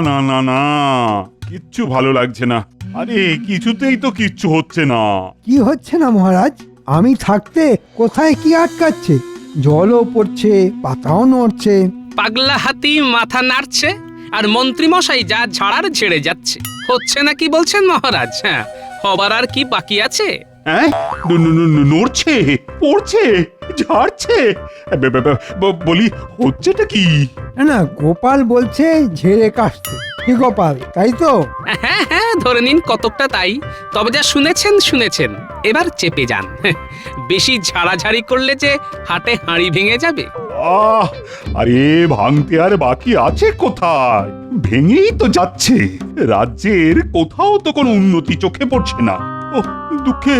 না না না, কিচ্ছু ভালো লাগছে না। আরে কিছুতেই তো কিচ্ছু হচ্ছে না। কি হচ্ছে না মহারাজ? আমি থাকতে কোথায় কি আটকাচ্ছে? জলও পড়ছে, পাতাও নড়ছে। পাগলা হাতি মাথা নাড়ছে আর মন্ত্রী মশাই যা ঝাড়ার ঝেড়ে যাচ্ছে। হচ্ছে না কি বলছেন মহারাজ? হ্যাঁ, হবার আর কি বাকি আছে? হ্যাঁ, নড়ছে, পড়ছে, ঝাড়ছে। বলি হচ্ছেটা কি? না না, গোপাল বলছে ঝেড়ে কাশতে। কি গোপাল, তাই তো? হ্যাঁ হ্যাঁ, ধরে নিন কতকটা তাই। তবে যা শুনেছেন, এবার চেপে যান। বেশি ঝাড়াঝাড়ি করলে যে হাটে হাঁড়ি ভেঙে যাবে। আরে ভাঙতে আর বাকি আছে কোথায়? ভেঙেই তো যাচ্ছে। রাজ্যের কোথাও তো কোনো উন্নতি চোখে পড়ছে না। ও দুঃখে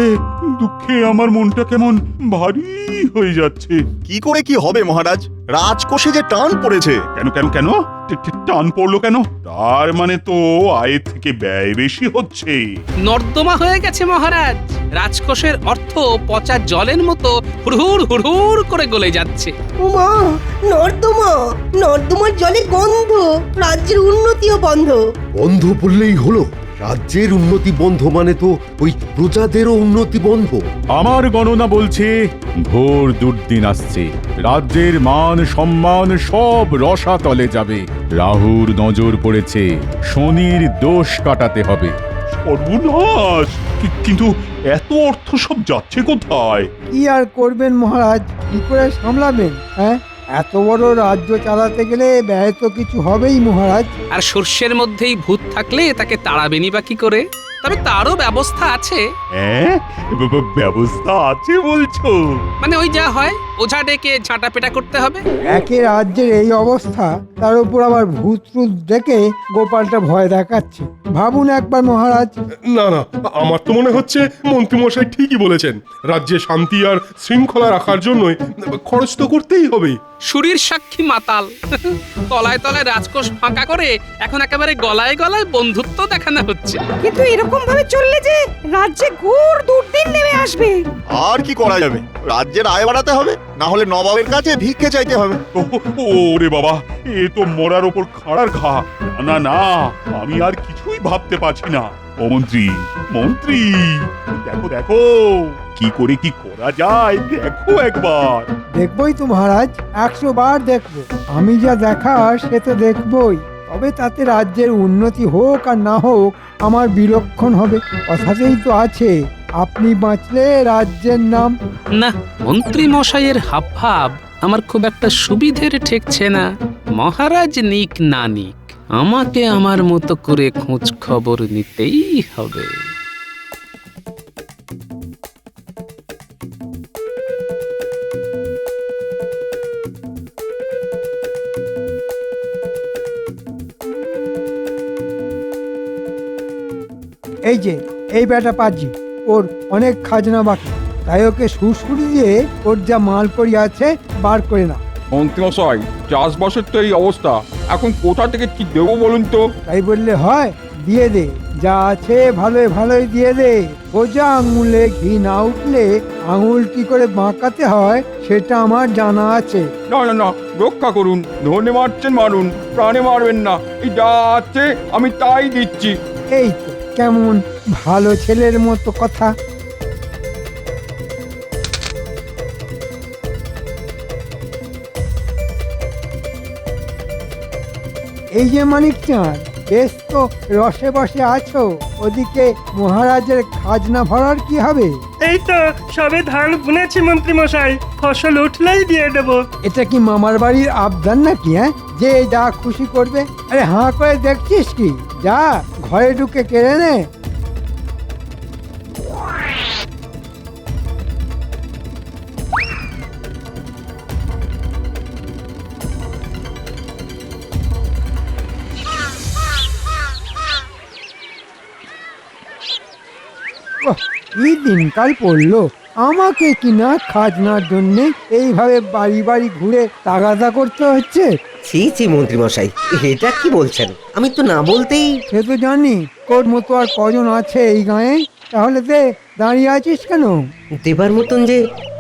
দুঃখে আমার মনটা কেমন ভারী হয়ে যাচ্ছে। কি করে কি হবে মহারাজ? রাজকোষে যে টান পড়েছে। কেন কেন কেন টান পড়লো কেন? তার মানে তো আয়ের থেকে ব্যয় বেশি হচ্ছে। নর্দমা হয়ে গেছে মহারাজ। রাজকোষের অর্থ পচা জলের মতো হুড়হুড় হুড়হুড় করে গলে যাচ্ছে। উমা, নর্দমার জলে গন্ধ, রাজ্যের উন্নতিও বন্ধ। বন্ধ বললেই হলো? রাজ্যের উন্নতি বন্ধ মানে তো ওই প্রজাদেরও উন্নতি বন্ধ। আমার গণনা বলছে ঘোর দুর্দিন আসছে। রাজ্যের মান সম্মান সব রসাতলে যাবে। রাহুর নজর পড়েছে, শনির দোষ কাটাতে হবে। সর্বনাশ! কিন্তু এত অর্থ সব যাচ্ছে কোথায়? কি আর করবেন মহারাজ? কি করে সামলাবেন? হ্যাঁ, এত বড় রাজ্য চালাতে গেলে ব্যয় তো কিছু হবেই মহারাজ। আর সর্ষের মধ্যেই ভূত থাকলে তাকে তাড়াবেনি বা কি করে? তবে তারও ব্যবস্থা আছে। হ্যাঁ, ব্যবস্থা আছে বলছো? মানে ওই যা হয়, ওঝা ডেকে ঝাঁটা পেটা করতে হবে। একে রাজ্যের এই অবস্থা, তার উপর আবার ভূত ট্রুত দেখে গোপালটা ভয় দেখাচ্ছে। ভাবুন একবার মহারাজ। না না, আমার তো মনে হচ্ছে মন্ত্রীমশাই ঠিকই বলেছেন। রাজ্যে শান্তি আর শৃঙ্খলা রাখার জন্যই খরচ তো করতেই হবে। সুরীর সাক্ষী মাতাল। তলায় তলায় রাজকোষ ফাঁকা করে এখন একেবারে গলায় গলায় বন্ধুত্ব দেখানো হচ্ছে। কিন্তু এরকম ভাবে চললে যে রাজ্যে ঘোর দুর্দিন নেমে আসবে। আর কি করা যাবে? রাজ্যের আয় বাড়াতে হবে, না হলে নবাবের কাছে ভিক্ষে চাইতে হবে। ওরে বাবা, এ তো মরার ওপর খাড়ার ঘা। না না, আমি আর কিছুই ভাবতে পারছি না। ও মন্ত্রী, মন্ত্রী, দেখো দেখো কি করে কি করা যায়, দেখো একবার। দেখবই তো মহারাজ, 100 বার দেখবো। আমি যা দেখার সে তো দেখবই। তবে তাতে রাজ্যের উন্নতি হোক আর না হোক, আমার বিলক্ষণ হবে। কথাতেই তো আছে, আপনি বাঁচলে রাজ্যের নাম। না, মন্ত্রী মশাইয়ের হাবভাব আমার খুব একটা সুবিধের ঠেকছে না। মহারাজ নিক না নিক, আমাকে আমার মতো করে খোঁজ খবর নিতেই হবে। এই যে এই বেটা পাজি, ওর অনেক খাজনা বাকি, তাই ওকে সুড়সুড়ি দিয়ে ওর যা মাল করি আছে বার করে না। মন্ত্রীমশাই, চাষবাসের তো এই অবস্থা, এখন কোথা থেকে কি দেবো বলুন তো? তাই বললে হয়? দিয়ে দে, যা আছে ভালোই ভালোই দিয়ে দে। সোজা আঙুলে ঘি না উঠলে আঙুল কি করে বাঁকাতে হয় সেটা আমার জানা আছে। না না না, রক্ষা করুন। ধনে মারছেন মারুন, প্রাণে মারবেন না। এই যা আছে আমি তাই দিচ্ছি। এই তো কেমন ভালো ছেলের মতো কথা। এই যে মানিক চাঁদ, বেশ তো রসে বসে আছো। ওদিকে মহারাজের খাজনা ভরার কি হবে? এই তো সবে ধান বুনেছি মন্ত্রী মশাই, ফসল উঠলেই দিয়ে দেব। এটা কি মামার বাড়ির আবদার নাকি? হ্যাঁ, যে যা খুশি করবে? আরে হাঁ করে দেখছিস কি? যা ঘরে ঢুকে কেড়ে নে। কি দিনকাল পড়লো, আমাকে কিনা খাজনার জন্য এইভাবে বাড়ি বাড়ি ঘুরে তাগাদা করতে হচ্ছে। ছি ছি মন্ত্রী মশাই, এটা কি বলছেন? আমি তো না বলতেই। সে তো জানি, তোর মতো আর কজন আছে এই গায়ে? তাহলে দে, দাঁড়িয়ে আছিস কেন? দেবার মতন যে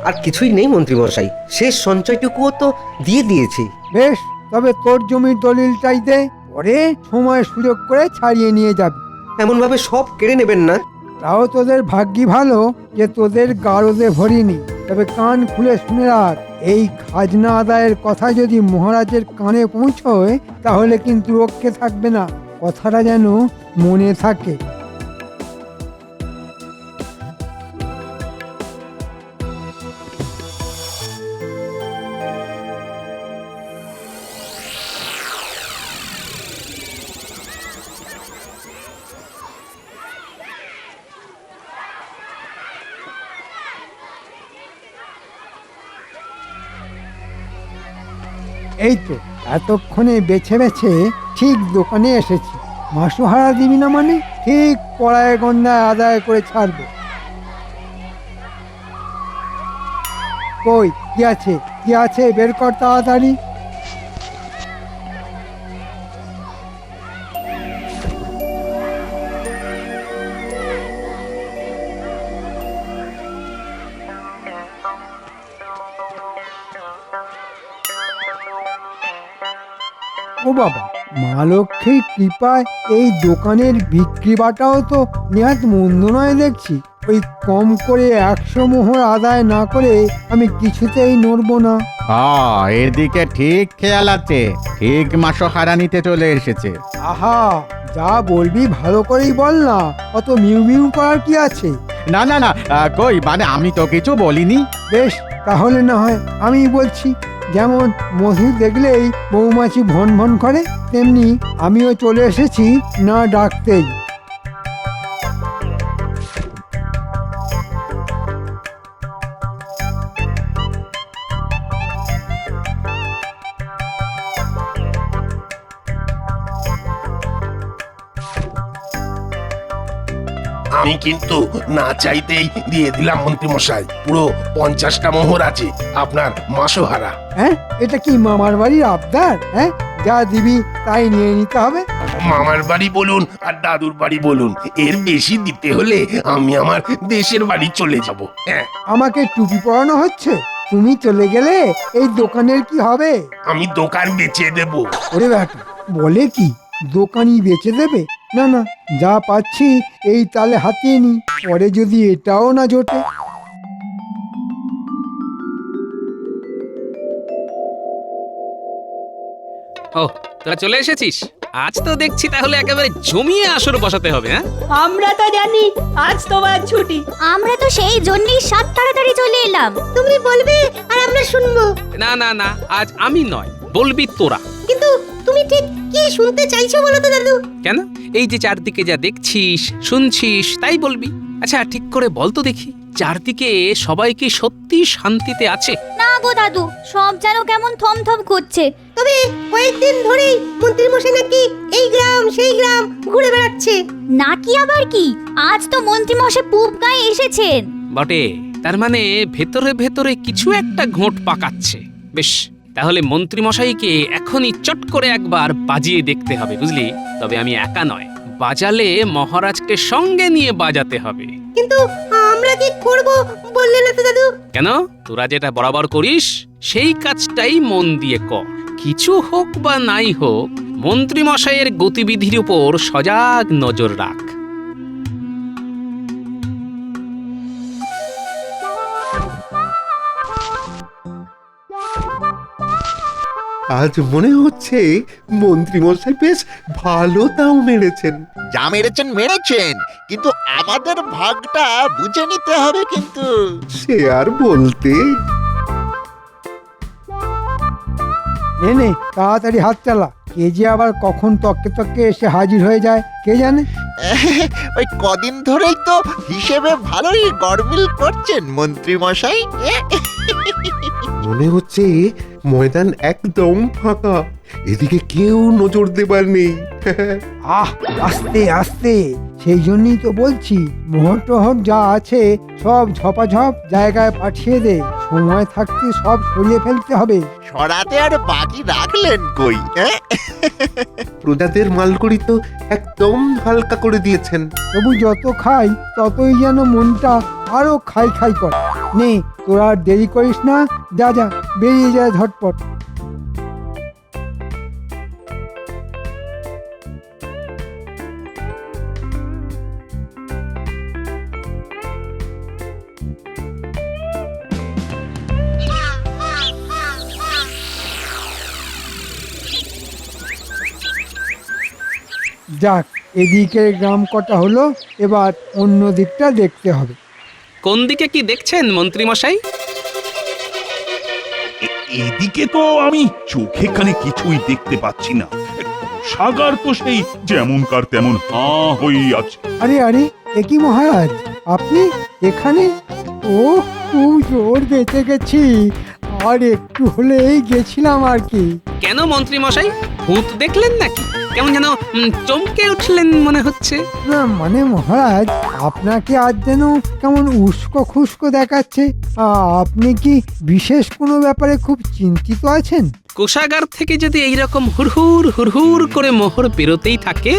আর কিছুই নেই মন্ত্রী মশাই, শেষ সঞ্চয়টুকুও তো দিয়ে দিয়েছি। বেশ, তবে তোর জমির দলিলটাই দে। পরে সময় সুযোগ করে ছাড়িয়ে নিয়ে যাবি। এমন ভাবে সব কেড়ে নেবেন না। তাও তোদের ভাগ্যি ভালো যে তোদের গারদে ভরিনি। তবে কান খুলে শুনে রাখ, এই খাজনা আদায়ের কথা যদি মহারাজের কানে পৌঁছয় তাহলে কিন্তু রক্ষে থাকবে না। কথাটা যেন মনে থাকে। এই তো এতক্ষণে বেছে বেছে ঠিক দোকানে এসেছি। মাসোহারা দিবি না মানে? ঠিক পড়ায় গন্ডায় আদায় করে ছাড়বো। কই কি আছে, কি আছে বের কর তাড়াতাড়ি। ও বাবা, মা লক্ষ্মীর কৃপায় এই দোকানের বিক্রি বাটাও তো নেহাত মন্দ নয় দেখছি। ওই কম করে 100 মোহর আদায় না করে আমি কিছুতেই নড়বো না। এর দিকে ঠিক খেয়াল আছে, ঠিক মাসোহারা নিতে চলে এসেছে। আহা, যা বলবি ভালো করেই বল না, অত মিউ মিউ করার কি আছে? না না না, কই মানে আমি তো কিছু বলিনি। বেশ, তাহলে না হয় আমি বলছি। যেমন মধু দেখলেই মৌমাছি ভন ভন করে, তেমনি আমিও চলে এসেছি না ডাকতেই। আমি কিন্তু না চাইতেই দিয়ে দিলাম মন্ত্রীমশাই। পুরো 50টা মোহর আছে আপনার মাসোহারা। হ্যাঁ, এটা কি মামার বাড়ির আবদার? হ্যাঁ, যা দিবি তাই নিয়ে নিতে হবে। মামার বাড়ি বলুন আর দাদুর বাড়ি বলুন, এর বেশি দিতে হলে আমি আমার দেশের বাড়ি চলে যাব। হ্যাঁ, আমাকে টুপি পরানো হচ্ছে? তুমি চলে গেলে এই দোকানের কি হবে? আমি দোকান বেচে দেব। ওরে ব্যাটা, বলে কি দোকানই বেচে দেবে? না না, যা পাচ্ছি এই তালে হাতিয়ে নি, পরে যদি এটাও না জোটে। ও, তোরা চলে এসেছিস? আজ তো দেখছি তাহলে একেবারে জমিয়ে আসর বসাতে হবে। হ্যাঁ, আমরা তো জানি আজ তোমার ছুটি। আমরা তো সেই জন্যই সাত তাড়াতাড়ি চলে এলাম। তুমি বলবে আর আমরা শুনবো। না না না, আজ আমি নয়, বলবি তোরা। কিন্তু তুমি ঠিক কি শুনতে চাইছো বলো তো দাদু? কেন, এই যে চারদিকে যা দেখছিস শুনছিস তাই বলবি। আচ্ছা ঠিক করে বল তো দেখি, চারদিকে সবাই কি সত্যি শান্তিতে আছে? না গো দাদু, সব যেন কেমন থমথম করছে। তবে কয়েকদিন ধরেই মন্ত্রীমশাই নাকি এই গ্রাম সেই গ্রাম ঘুরে বেড়াচ্ছে। নাকি আবার কি? আজ তো মন্ত্রীমশাই পূব গায়ে এসেছেন। বটে, তার মানে ভেতরে ভেতরে কিছু একটা ঘোট পাকাচ্ছে। বেশ, তাহলে মন্ত্রীমশাইকে এখনই চট করে একবার বাজিয়ে দেখতে হবে, বুঝলি? তবে আমি একা নয়, বাজালে মহারাজকে সঙ্গে নিয়ে বাজাতে হবে। কিন্তু আমরা কি করব বললে না তো দাদু? কেন, তোরা যেটা বরাবর করিস সেই কাজটাই মন দিয়ে কর। কিছু হোক বা নাই হোক, মন্ত্রীমশাইয়ের গতিবিধির উপর সজাগ নজর রাখ। আজ মনে হচ্ছে মন্ত্রীমশাই বেশ ভালো দাম মেরেছেন। যা মেরেছেন মেরেছেন, কিন্তু আমাদের ভাগটা বুঝে নিতে হবে কিন্তু। সে আর বলতে। নে নে, তাড়াতাড়ি হাত চালা। কে যে আবার কখন তককে তককে এসে হাজির হয়ে যায় কে জানে। ওই কদিন ধরেই তো হিসেবে ভালোই গড়মিল করছেন মন্ত্রী মশাই। মনে হচ্ছে ময়দান একদম ফাঁকা, এদিকে কেউ নজর দেবার নেই। আহ, আস্তে আস্তে, সেই জন্যই তো বলছি মোহর টোহর যা আছে সব ঝপাঝপ জায়গায় পাঠিয়ে দে। সময় থাকতে সব সরিয়ে ফেলতে হবে। সরাতে আর বাকি রাখলেন কই? প্রজাদের মালকড়ি তো একদম হালকা করে দিয়েছেন। তবু যত খাই ততই যেন মনটা আরো খাই খাই করে। নে, তোরা আর দেরি করিস না, যা যা, বেরিয়ে যায় ঝটপট। যাক, এদিকের গ্রাম কটা হলো, এবার অন্য দিকটা দেখতে হবে। কোন দিকে কি দেখছেন মন্ত্রী মশাই? এদিকে তো আমি চোখে কানে কিছুই দেখতে পাচ্ছি না। সাগার তো সেই যেমনকার তেমন হয়েই আছে। আরে আরে, এ কি মহারাজ, আপনি এখানে? ও, খুব জোর বেঁচে গেছি, আর একটু হলেই গেছিলাম আর কি। কেন মন্ত্রী মশাই, ভূত দেখলেন নাকি? কেমন যেন চমকে উঠলেন মনে হচ্ছে। না মানে মহারাজ, আপনাকে আজ যেন কেমন উস্কো খুস্কো দেখাচ্ছে। আপনি কি বিশেষ কোনো ব্যাপারে খুব চিন্তিত আছেন? কোষাগার থেকে যদি এইরকম হুড়হুড় হুড়হুড় করে মোহর পেরোতেই থাকে,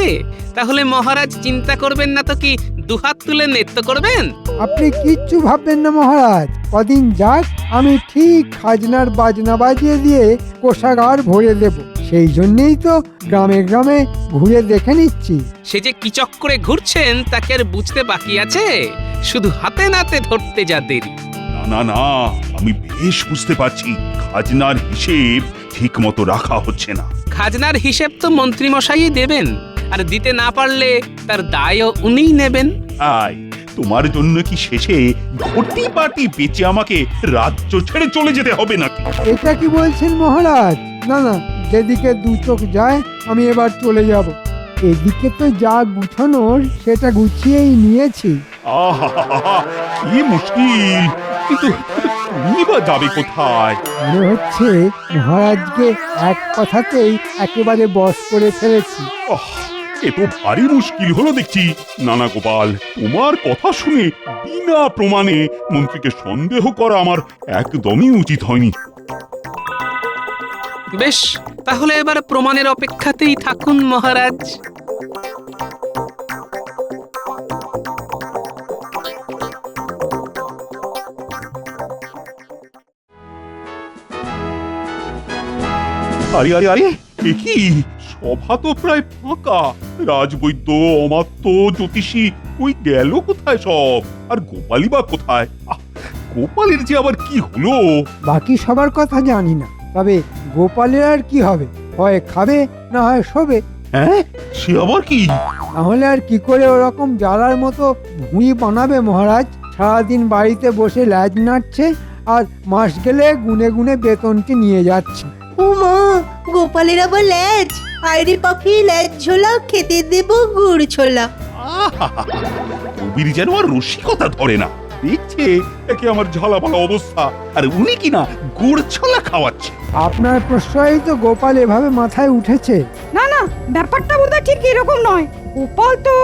তাহলে মহারাজ চিন্তা করবেন না তো কি দুহাত তুলে নৃত্য করবেন? আপনি কিচ্ছু ভাববেন না মহারাজ, কদিন যাক আমি ঠিক খাজনার বাজনা বাজিয়ে দিয়ে কোষাগার ভরে দেব। সেই জন্যেই তো গ্রামে গ্রামে ঘুরে দেখে নিচ্ছি। সে যে কি চক্করে ঘুরছেন তাকে আর বুঝতে বাকি আছে? শুধু হাতে নাতে ধরতে যা দেরি। না না না, আমি বেশ বুঝতে পারছি খাজনার হিসেব ঠিক মতো রাখা হচ্ছে না। খাজনার হিসেব তো মন্ত্রী মশাই দেবেন, আর দিতে না পারলে তার দায়ও উনিই নেবেন। আয়, তোমার জন্য কি শেষে ঘটি বাটি বেচে আমাকে রাজ্য ছেড়ে চলে যেতে হবে নাকি? এটা কি বলছেন মহারাজ? না না, যেদিকে দু চোখ যায় আমি এবার চলে যাব। এদিকে তো যা গুছানোর সেটা গুছিয়েই নিয়েছি। আহা, কি মুশকিল! কিন্তু তুমি বা যাবে কোথায়? মনে হচ্ছে মহারাজকে এক কথাতেই একেবারে বশ করে ফেলেছি। এ তো ভারী মুশকিল হলো দেখছি। নানা গোপাল, তোমার কথা শুনে বিনা প্রমাণে মন্ত্রীকে সন্দেহ করা আমার একদমই উচিত হয়নি। বেশ, তাহলে এবার প্রমাণের অপেক্ষাতেই থাকুন মহারাজ। আরে আরে আরে, এ কি? সভা তো প্রায় ফাঁকা। রাজবৈদ্য, অমাত্য, জ্যোতিষী কই গেল কোথায় সব? আর গোপালই বা কোথায়? গোপালের যে আবার কি হলো? বাকি সবার কথা জানি না, তবে গোপালের আর কি হবে? হয় খাবে, না হয় শোবে। হ্যাঁ, সে আবার কি? তাহলে আর কি করে ওরকম জ্বালার মতো ভুঁড়ি বানাবে মহারাজ? সারাদিন বাড়িতে বসে ল্যাজ নাড়ছে, আর মাস গেলে গুনে গুনে বেতনটি নিয়ে যাচ্ছে। ও মা, গোপালের আবার ল্যাজ! আইরে পাখি, ল্যাজ ঝোলা, খেতে দেব গুড় ছোলা। কবির যেন আর রসিকতা ধরে না। দেখছে একে আমার ঝালাপালা অবস্থা, আর উনি কিনা গুড় ছোলা খাওয়াচ্ছে। আপনার প্রশ্রয় তো গোপাল এভাবে মাথায় উঠেছে। না না, ব্যাপারটা বোধহয় ঠিক এরকম নয়। গোপাল তো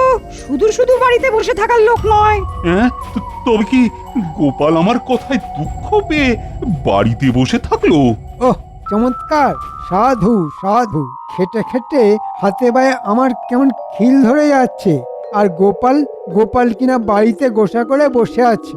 শুধু শুধু বাড়িতে বসে থাকার লোক নয়। হ্যাঁ, তবে কি গোপাল আমার কথায় দুঃখ পেয়ে বাড়িতে বসে থাকলো? ওহ, চমৎকার! সাধু সাধু! খেটে খেটে হাতে পায়ে আমার কেমন খিল ধরে যাচ্ছে, আর গোপাল গোপাল কিনা বাড়িতে গোসা করে বসে আছে।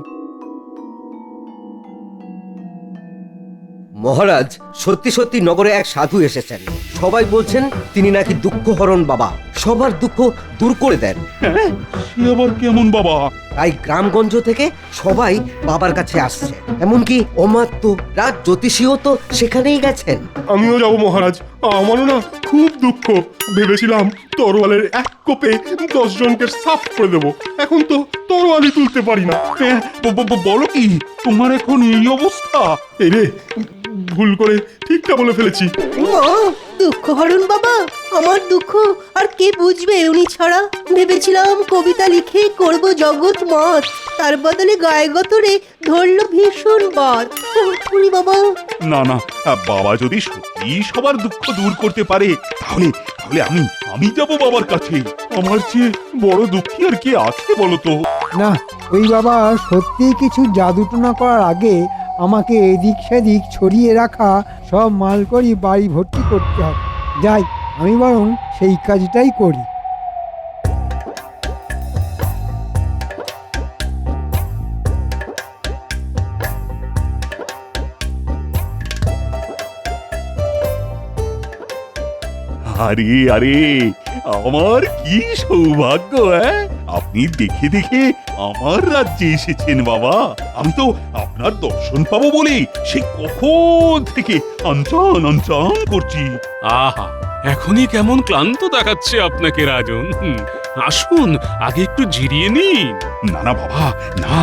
মহারাজ, সত্যি সত্যি নগরে এক সাধু এসেছেন। সবাই বলছেন তিনি নাকি দুঃখহরণ বাবা, সবার দুঃখ দূর করে দেন। হ্যাঁ, সে আবার কেমন বাবা? তাই গ্রামগঞ্জ থেকে সবাই বাবার কাছে আসছে, এমনকি অমাত্য রাজ জ্যোতিষীও তো সেখানেই গেছেন। আমিও যাব মহারাজ, আমারও না খুব দুঃখ। ভেবেছিলাম তরোয়ালের এক কোপে 10 জনকে সাফ করে দেবো, এখন তো তরোয়ালই তুলতে পারি না। হ্যাঁ, বলো কি, তোমার এখন এই অবস্থা? এই রে, ভুল করে ঠিকটা বলে ফেলেছি। মা, দুঃখ হরণ বাবা, আমার দুঃখ আর কে বুঝবে উনি ছাড়া? ভেবেছিলাম কবিতা লিখে করব জগৎ মত, তার বদলে গায়ে গতরে ধরলো ভীষণ বাদ। উনি বাবা। না না, বাবা যদি সত্যি সবার দুঃখ দূর করতে পারে, তাহলে তাহলে আমি যাব বাবার কাছে। আমার চেয়ে বড় দুঃখী আর কে আছে বলো তো? না, ওই বাবা সত্যি কিছু জাদুটনা করার আগে আমাকে এদিক সেদিক ছড়িয়ে রাখা সব মালকড়ি বাড়ি ভর্তি করতে হবে। যাই, আমি বরং সেই কাজটাই করি। আরে আরে, আমার কি সৌভাগ্য! হ্যাঁ, আপনি দেখে দেখে আমার রাজ্যে এসেছেন বাবা। আমি তো আপনার দর্শন পাবো বলে সে কখন থেকে আনচান আনচান করছি। আহা, এখনই কেমন ক্লান্ত দেখাচ্ছে আপনাকে রাজন। আসুন আগে একটু জিরিয়ে নিন। না না বাবা, না,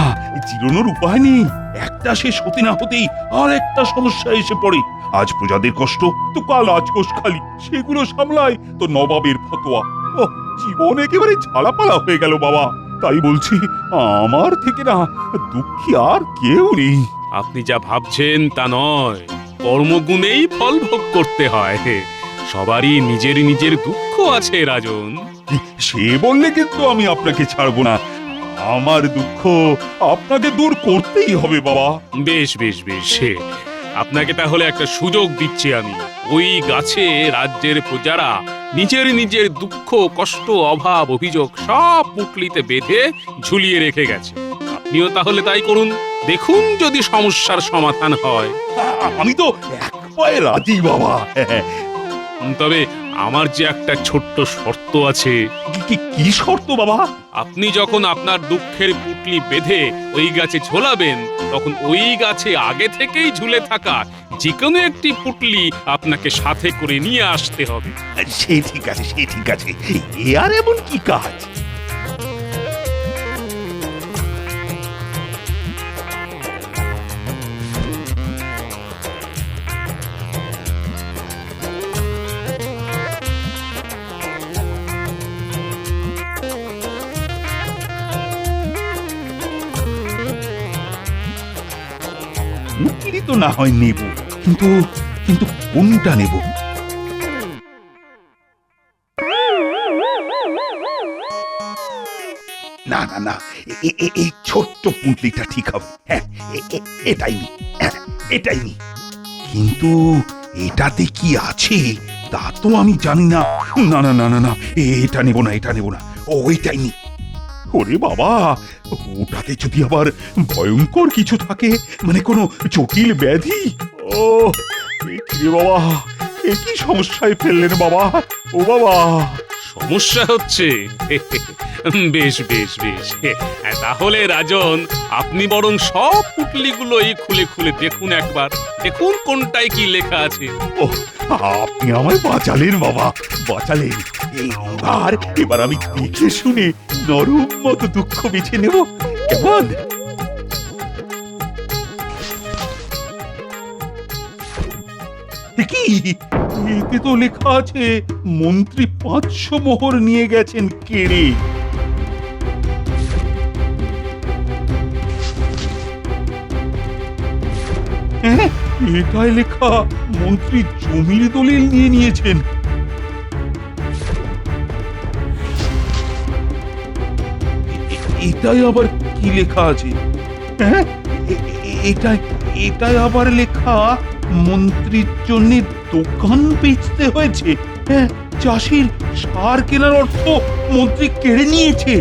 জিরোনোর উপায় নেই। একটা শেষ হতে না হতেই আর একটা সমস্যা এসে পড়ে। আজ প্রজাদের কষ্ট তো কাল আজকোষ খালি, সেগুলো সামলাই তো নবাবের ফতোয়া। ও, জীবন একেবারে ঝালাপালা হয়ে গেল বাবা। তাই বলছি, আমার থেকে না দুঃখী আর কেউ নেই। আপনি যা ভাবছেন তা নয়, কর্মগুণেই ফল ভোগ করতে হয়। সবারই নিজের নিজের দুঃখ আছে রাজন। সে বললে কিন্তু আমি আপনাকে ছাড়বো না। আমার দুঃখ আপনাকে দূর করতেই হবে বাবা। বেশ বেশ বেশ, আপনাকে তাহলে একটা সুযোগ দিচ্ছি আমি। ওই গাছে রাজ্যের প্রজারা নিজের নিজের দুঃখ, কষ্ট, অভাব, অভিযোগ সব পুটলিতে বেঁধে ঝুলিয়ে রেখে গেছে। আপনিও তাহলে তাই করুন, দেখুন যদি সমস্যার সমাধান হয়। আমি তো এক পায়ে রাজি বাবা। তবে আমার যে একটা ছোট্ট শর্ত আছে। কি শর্ত বাবা? আপনি যখন আপনার দুঃখের পুটলি বেঁধে ওই গাছে ঝোলাবেন, তখন ওই গাছে আগে থেকেই ঝুলে থাকা যে কোনো একটি পুটলি আপনাকে সাথে করে নিয়ে আসতে হবে। সে ঠিক আছে, সে ঠিক আছে। এ আর এমন কি কাজ? পুটলি তো না হয় নেব, কিন্তু কিন্তু কোনটা নেব? না না না, এই ছোট্ট পুঁটলিটা ঠিক হবে। হ্যাঁ, এটাই নি, এটাই নি। কিন্তু এটাতে কি আছে তা তো আমি জানি না। না না না না না, এটা নেব না, এটা নেব না, ওইটাই নি। ওরে বাবা, ওটাতে যদি আবার ভয়ঙ্কর কিছু থাকে, মানে কোনো জটিল ব্যাধি। ও রে বাবা, এ কি সমস্যায় ফেললেন বাবা? ও বাবা, সমস্যা হচ্ছে? বেশ বেশ বেশ, তাহলে রাজন আপনি বরং সব পুটলিগুলোই খুলে খুলে দেখুন একবার, দেখুন কোনটায় কি লেখা আছে। ও, আপনি আমায় বাঁচালেন বাবা, বাঁচালেন। এবার আমি দেখে শুনে নরম মতো দুঃখ বেছে নেব, কেমন? কি এতে তো লেখা আছে মন্ত্রী 500 মোহর নিয়ে গেছেন কেড়ে। হ্যাঁ, এটাই লেখা মন্ত্রী জমির দলিল নিয়ে নিয়েছেন। এটাই আবার কি লেখা আছে? হ্যাঁ, এটাই আবার লেখা মন্ত্রীর জন্য দোকান বেচতে হয়েছে। হ্যাঁ, চাষির সার কেনার অর্থ মন্ত্রী কেড়ে নিয়েছে।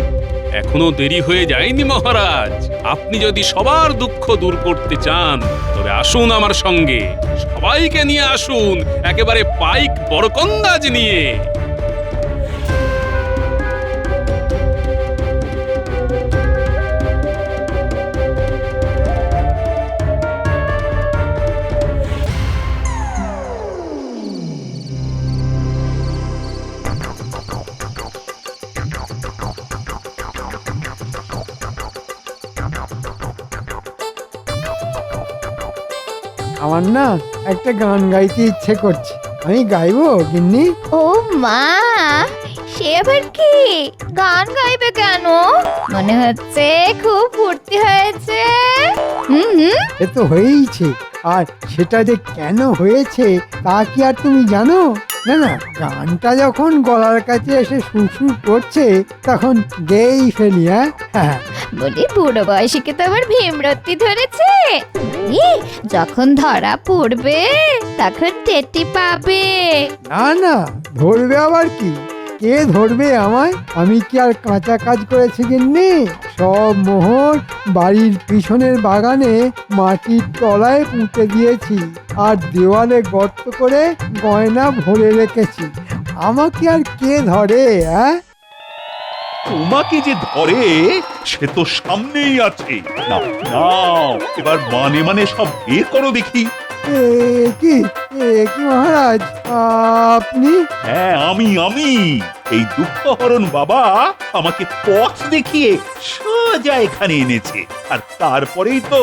এখনো দেরি হয়ে যায়নি মহারাজ। আপনি যদি সবার দুঃখ দূর করতে চান, তবে আসুন আমার সঙ্গে, সবাইকে নিয়ে আসুন একেবারে পাইক বরকন্দাজ নিয়ে। আমার না একটা গান গাইতে ইচ্ছে করছে, আমি গাইবো গিন্নি? ও মা, সে আবার কি গান গাইবে কেন? মনে হচ্ছে খুব ফুর্তি হয়েছে। সে তো হয়েইছে, আর সেটা যে কেন হয়েছে তা কি আর তুমি জানো? না না, গানটা যখন গলার কাছে এসে সুরসুর করছে তখন গেয়েই ফেলি। হ্যাঁ, বলি বুড়ো বয়সীকে তো আবার ভীমরতি ধরেছে। যখন ধরা পড়বে তখন টেটি পাবে। না না, ধরবে আবার কি? কে ধরবে আমায়? আমি কি আর কাঁচা কাজ করেছি গিন্নি? সব মোহর বাড়ির পিছনের বাগানে মাটির তলায় পুঁতে দিয়েছি, আর দেওয়ালে গর্ত করে গয়না ভরে রেখেছি। আমাকে আর কে ধরে? তোমাকে যে ধরে সে তো সামনেই আছে। না না, এবার মানে সব বের করো দেখি। কি কি মহারাজ, আপনি? হ্যাঁ, আমি এই দুঃখহরণ বাবা আমাকে পথ দেখিয়ে সোজা এখানে এনেছে, আর তারপরেই তো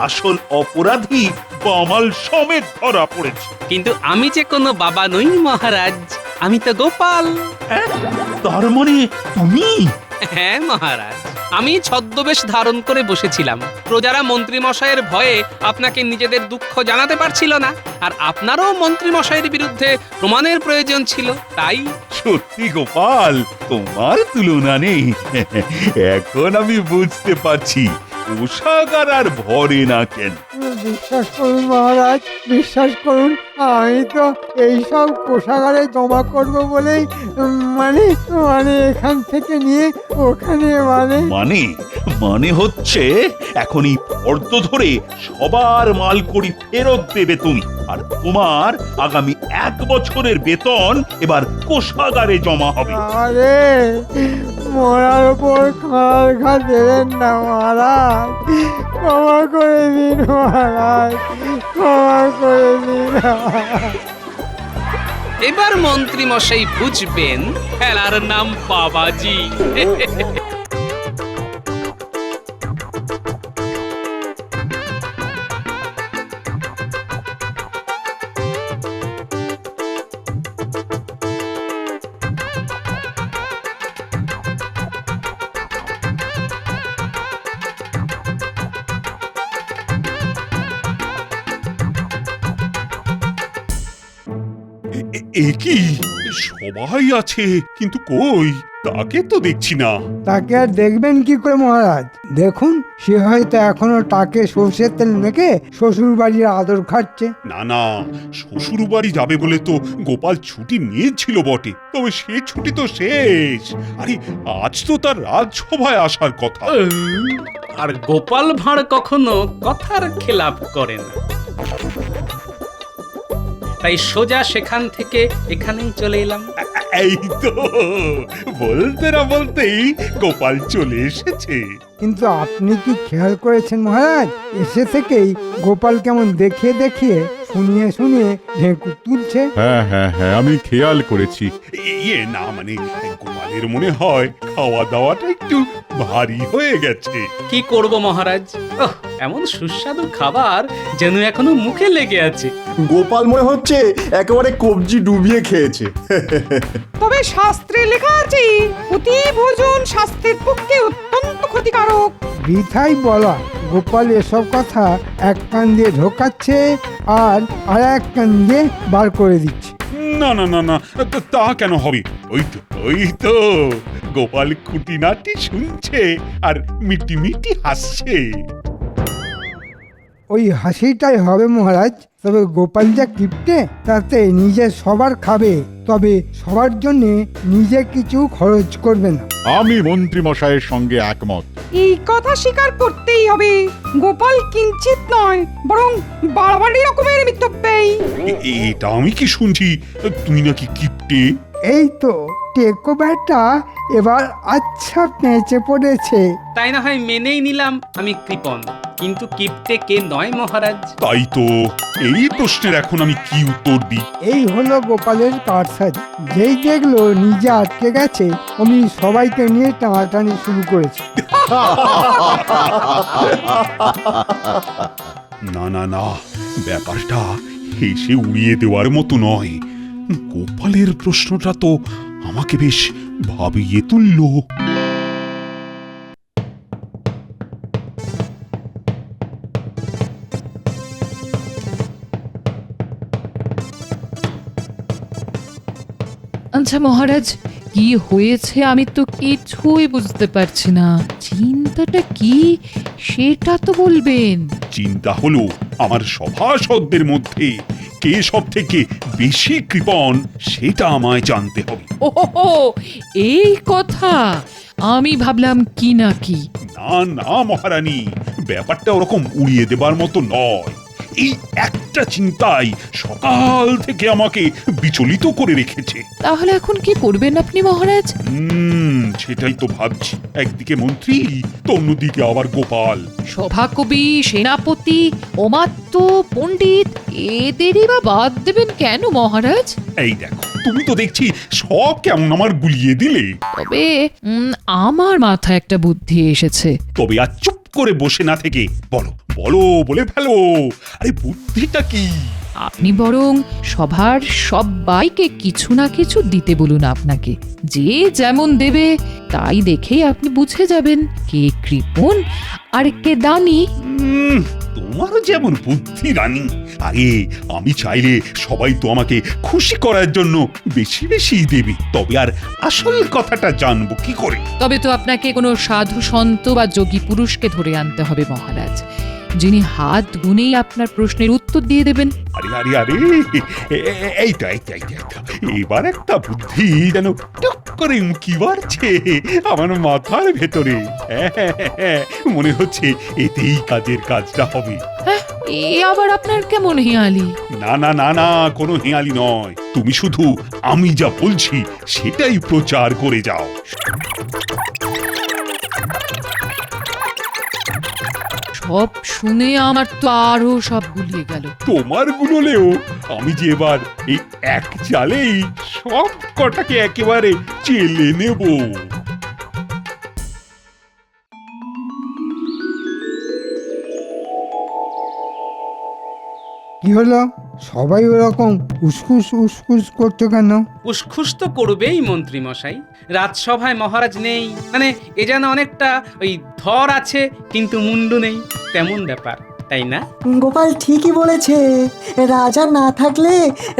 আসল অপরাধী বামাল সমেত ধরা পড়েছে। কিন্তু আমি যে কোনো বাবা নই মহারাজ, আমি তো গোপাল। হ্যাঁ, তার মানে তুমি? হ্যাঁ মহারাজ, আমি ছদ্মবেশ ধারণ করে বসেছিলাম। প্রজারা মন্ত্রী মশাইয়ের ভয়ে আপনাকে নিজেদের দুঃখ জানাতে পারছিল না, আর আপনারও মন্ত্রী মশাইয়ের বিরুদ্ধে প্রমাণের প্রয়োজন ছিল, তাই। সত্যি গোপাল, তোমার তুলনা নেই। এখন আমি বুঝতে পারছি কোষাগার আর ভরে না কেন। বিশ্বাস করুন মহারাজ, বিশ্বাস করুন, আমি তো এইসব কোষাগারে জমা করব বলেই মানে মানে এখান থেকে নিয়ে ওখানে মানে হচ্ছে এখন এই ফর্দ ধরে সবার মালকড়ি ফেরত দেবে তুমি, আর তোমার আগামী 1 বছরের বেতন এবার কোষাগারে জমা হবে। আরে মরার উপর খাঁড় ঘা দেবেন না মহারাজ, ক্ষমা করে দিন মহারাজ, ক্ষমা করে দিন। এবার মন্ত্রী মশাই বুঝবেন খেলার নাম বাবাজি। এ কি, সবাই আছে কিন্তু কই তাকে তো দেখছি না। তাকে আর দেখবেন কি করে মহারাজ? দেখুন, সে হয়তো এখনো তাকে সর্ষের তেল মেখে শ্বশুর বাড়ির আদর খাচ্ছে। না, শ্বশুর বাড়ি যাবে বলে তো গোপাল ছুটি নিয়েছিল বটে, তবে সে ছুটি তো শেষ। আরে আজ তো তার রাজসভায় আসার কথা। আর গোপাল ভাঁড় কখনো কথার খেলাপ করে না, তাই সোজা সেখান থেকে এখানেই চলে এলাম। এই তো বলতে না বলতেই গোপাল চলে এসেছে। কিন্তু আপনি কি খেয়াল করেছেন মহারাজ, এসে থেকেই গোপাল কেমন দেখিয়ে দেখিয়ে শুনিয়ে শুনিয়ে ঢেঁকু তুলছে? হ্যাঁ হ্যাঁ হ্যাঁ, আমি খেয়াল করেছি। ইয়ে না মানে গোপালের মনে হয় খাওয়া দাওয়াটা একটু ভারী হয়ে গেছে। কি করব মহারাজ, এমন সুস্বাদু খাবার যেন এখনো মুখে লেগে আছে। গোপাল মনে হচ্ছে একেবারে কবজি ডুবিয়ে খেয়েছে। তবে শাস্ত্রে লেখা আছে অতি ভোজন স্বাস্থ্যের পক্ষে অত্যন্ত ক্ষতিকারক। বৃথাই বলা, গোপাল এসব কথা এক কান দিয়ে ঢোকাচ্ছে আর এক কান দিয়ে বার করে দিচ্ছে। না না না না, তা কেন হবে? ওই তো গোপাল খুঁটিনাটি শুনছে আর মিটি মিটি হাসছে। ওই হাসিটাই হবে মহারাজ, তবে গোপাল যা কিপটে, তাতে নিজে সবার খাবে, তবে সবার জন্য নিজে কিছু খরচ করবে না। আমি মন্ত্রী মশাইয়ের সঙ্গে একমত। এই কথা স্বীকার করতেই হবে, গোপাল কিঞ্চিত নয় বরং বাড়াবাড়ি রকমের মিথ্যব্যয়ী। এটা আমি কি শুনছি, তুই নাকি কিপটে? এই তো টেকো ব্যাটা এবার আচ্ছা পেঁচে পড়েছে। তাই না হয় মেনেই নিলাম আমি কৃপণ, কিন্তু কিপটে কে নয় মহারাজ? তাই তো, এই প্রশ্নের এখন আমি কি উত্তর দিই? এই হলো গোপালের কারসাজি, যেই দেখলো নিজে আটকে গেছে অমনি সবাইকে নিয়ে টানাটানি শুরু করেছে। না না না, ব্যাপারটা হেসে উড়িয়ে দেওয়ার মতো নয়। গোপালের প্রশ্নটা তো আমাকে বেশ ভাবিয়ে তুললো। আচ্ছা মহারাজ, কি হয়েছে আমি তো কিছুই বুঝতে পারছি না। চিন্তাটা কি সেটা তো বলবেন। চিন্তা হলো আমার সভাসদদের মধ্যে কে সব থেকে বেশি কৃপণ সেটা আমায় জানতে হবে। ওহো, এই কথা! আমি ভাবলাম কি না কি। না না মহারানী, ব্যাপারটা ওরকম উড়িয়ে দেবার মতো নয়। এই একটা চিন্তাই সকাল থেকে আমাকে বিচলিত করে রেখেছে। তাহলে এখন কি করবেন আপনি মহারাজ? সেটাই তো ভাবছি। একদিকে মন্ত্রী তো অন্যদিকে আবার গোপাল। সভাকবি, সেনাপতি, অমাত্য, পণ্ডিত এদেরই বা বাদ দেবেন কেন মহারাজ? এই দেখো, তুমি তো দেখছি সব কেমন আমার গুলিয়ে দিলে। তবে আমার মাথায় একটা বুদ্ধি এসেছে। তবে আর চুপ করে বসে না থেকে বলো বলো, বলে ফেলো। আরে বুদ্ধিটা কি? আপনি বরং সভার সবাইকে কিছু না কিছু দিতে বলুন আপনাকে। যে যেমন দেবে তাই দেখেই আপনি বুঝে যাবেন কে কৃপণ আর কে দানি। তোমার যেমন বুদ্ধি রানী। আরে আমি চাইলে সবাই তো আমাকে খুশি করার জন্য বেশি বেশি দেবে, তবে আর আসল কথাটা জানবো কি করে? তবে তো আপনাকে কোনো সাধু সন্ত বা যোগী পুরুষকে ধরে আনতে হবে মহারাজ, যিনি হাত গুনেই আপনার প্রশ্নের উত্তর দিয়ে দেবেন। আরে আরে আরে, এইটা এবার একটা বুদ্ধি যেন টুক করে উঁকি মারছে আমার মাথার ভেতরে। মনে হচ্ছে এতেই কাজের কাজটা হবে। এ আবার আপনার কেমন হেঁয়ালি? না না না না, কোনো হেঁয়ালি নয়। তুমি শুধু আমি যা বলছি সেটাই প্রচার করে যাও। সব শুনে আমার তো আরো সব গুলিয়ে গেল। তোমার গুলোলেও আমি যে এবার এই এক চালেই সব কটাকে একেবারে চেলে নেব। কি হলো, সবাই ওরকম উসকুস উসকুস করছো কেন? উসখুস তো করবেই মন্ত্রী মশাই। রাজসভায় মহারাজ নেই, মানে এ যেন অনেকটা ওই ধর আছে কিন্তু মুন্ডু নেই, তেমন ব্যাপার, তাই না? গোপাল ঠিকই বলেছে, রাজা না থাকলে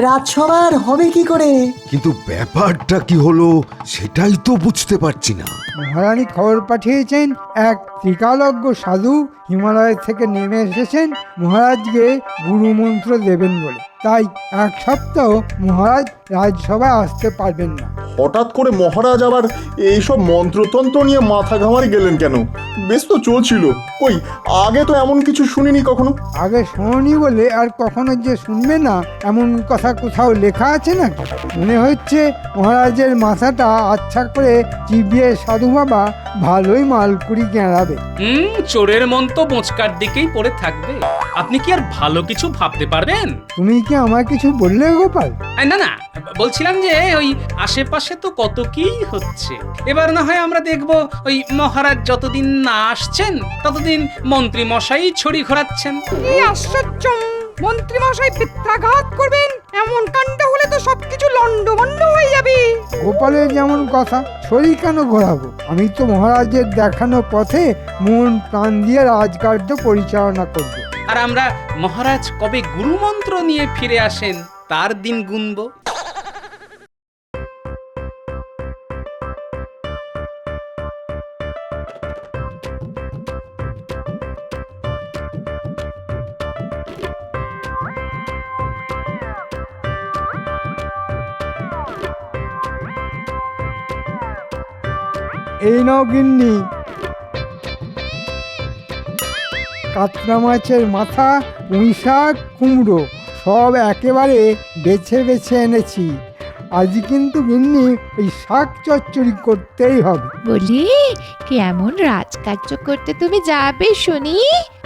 রাজসভার হবে কি করে? কিন্তু ব্যাপারটা কি হলো সেটাই তো বুঝতে পারছি না। মহারানী খবর পাঠিয়েছেন, এক ত্রিকালজ্ঞ সাধু হিমালয় থেকে নেমে এসেছেন মহারাজকে গুরুমন্ত্র দেবেন বলে। তাই এক সপ্তাহ মহারাজ রাজসভায় আসতে পারবেন না। হঠাৎ করে মহারাজ আবার এইসব মন্ত্রতন্ত্র নিয়ে মাথা ঘামারি গেলেন কেন? বেশ তো চলছিল। কই, আগে তো এমন কিছু শুনিনি কখনো। আগে শোনি বলে আর কখনো যে শুনবে না এমন কথা কোথাও লেখা আছে না? মনে হচ্ছে মহারাজের মাথাটা আচ্ছা করে চিবিয়ে সাধু বাবা ভালোই মালকুড়ি গেঁড়াবে। চোরের মন তো বোঁচকার দিকেই পড়ে থাকবে। আপনি কি আর ভালো কিছু ভাবতে পারবেন? তুমি কি আমার কিছু বললে গোপাল? না না, বলছিলাম যে ওই আশেপাশে তো কত কি হচ্ছে। এবার না হয় আমরা দেখব ওই মহারাজ যতদিন না আসছেন ততদিন মন্ত্রী মশাই ছড়ি ঘোরাচ্ছেন। এই আশ্চর্য! মন্ত্রী মশাই পিত্রাঘাত করবেন, এমন কাণ্ড হলে তো সবকিছু লন্ডভন্ড হয়ে যাবে। গোপালের যেমন কথা, ছড়ি কেন ঘোরাবো? আমি তো মহারাজের দেখানো পথে মন প্রাণ দিয়ে রাজকার্য পরিচালনা করব। আর আমরা মহারাজ কবে গুরুমন্ত্র নিয়ে ফিরে আসেন তার দিন গুনব। এই নাও গিন্নি, কাতলা মাছের মাথা, পুঁই শাক, কুমড়ো সব একেবারে বেছে বেছে এনেছি। আজ কিন্তু গিন্নি ওই শাক চচ্চড়ি করতেই হবে। বলি, কেমন রাজকার্য করতে তুমি যাবে শুনি?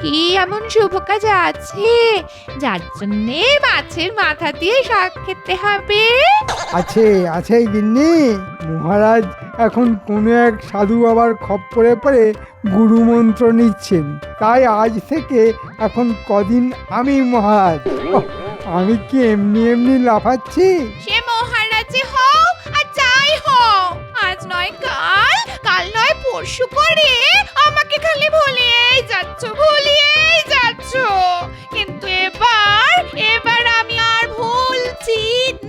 কি এমন শুভ কাজ আছে যার জন্যে মাছের মাথা দিয়ে শাক খেতে হবে? আছে আছে গিন্নি, মহারাজ এখন কোনো এক সাধু বাবার খপ্পরে পড়ে গুরুমন্ত্র নিচ্ছেন। তাই আজ থেকে এখন কদিন আমি মহারাজ। আমি কি এমনি এমনি লাফাচ্ছি? সে মহারাজে হও আর যাই হও, আজ নয় কাল, কাল নয় পরশু করে আমাকে খালি ভুলিয়েই যাচ্ছ। কিন্তু এবার আমি আর ভুলছি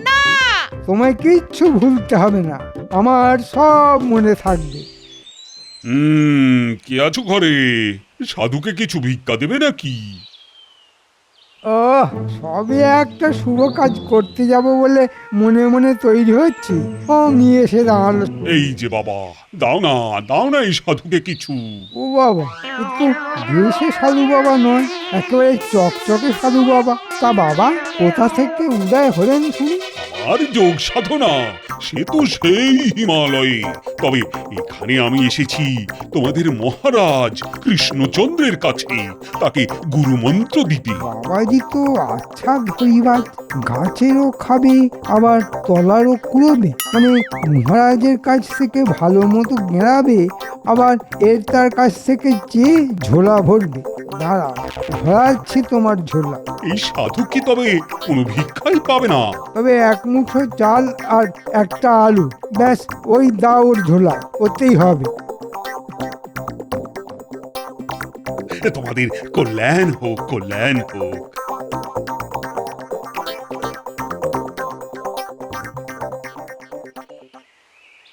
না। তোমায় কিচ্ছু ভুলতে হবে না, আমার সব মনে থাকবে। কে আছো ঘরে? সাধুকে কিছু ভিক্ষা দেবে নাকি? ও সবে একটা শুভ কাজ করতে যাব বলে মনে মনে তৈরি হচ্ছি, ও নিয়ে এসে দাঁড়ালো। এই যে বাবা, দাও না এই সাধুকে কিছু। ও বাবা, একটু বেশি সাধু বাবা নয়, একেবারে চকচকে সাধু বাবা। তা বাবা কোথা থেকে উদয় হলেন শুনি? আর যোগ সাধনা সে তো সেই হিমালয়ে, তবে এখানে আমি এসেছি তোমাদের মহারাজ কৃষ্ণচন্দ্রের কাছে, তাকে গুরুমন্ত্র দিতে। বাবাজি তো আচ্ছা ধরিবাজ, গাছেরও খাবে আবার তলারও কুড়োবে, মানে মহারাজের কাছ থেকে ভালো মতো গেঁড়াবে, আবার তার কাছ থেকে চেয়ে ঝোলা ভরবে। দাঁড়াও, ভরাচ্ছি তোমার ঝোলা। এই সাধু কি তবে কোনো ভিক্ষাই পাবে না? তবে এক মুঠো চাল আর একটা আলু, ব্যাস ওই দাও ওর ঝোলা, ওতেই হবে। তোমাদের কল্যাণ হোক, কল্যাণ হোক।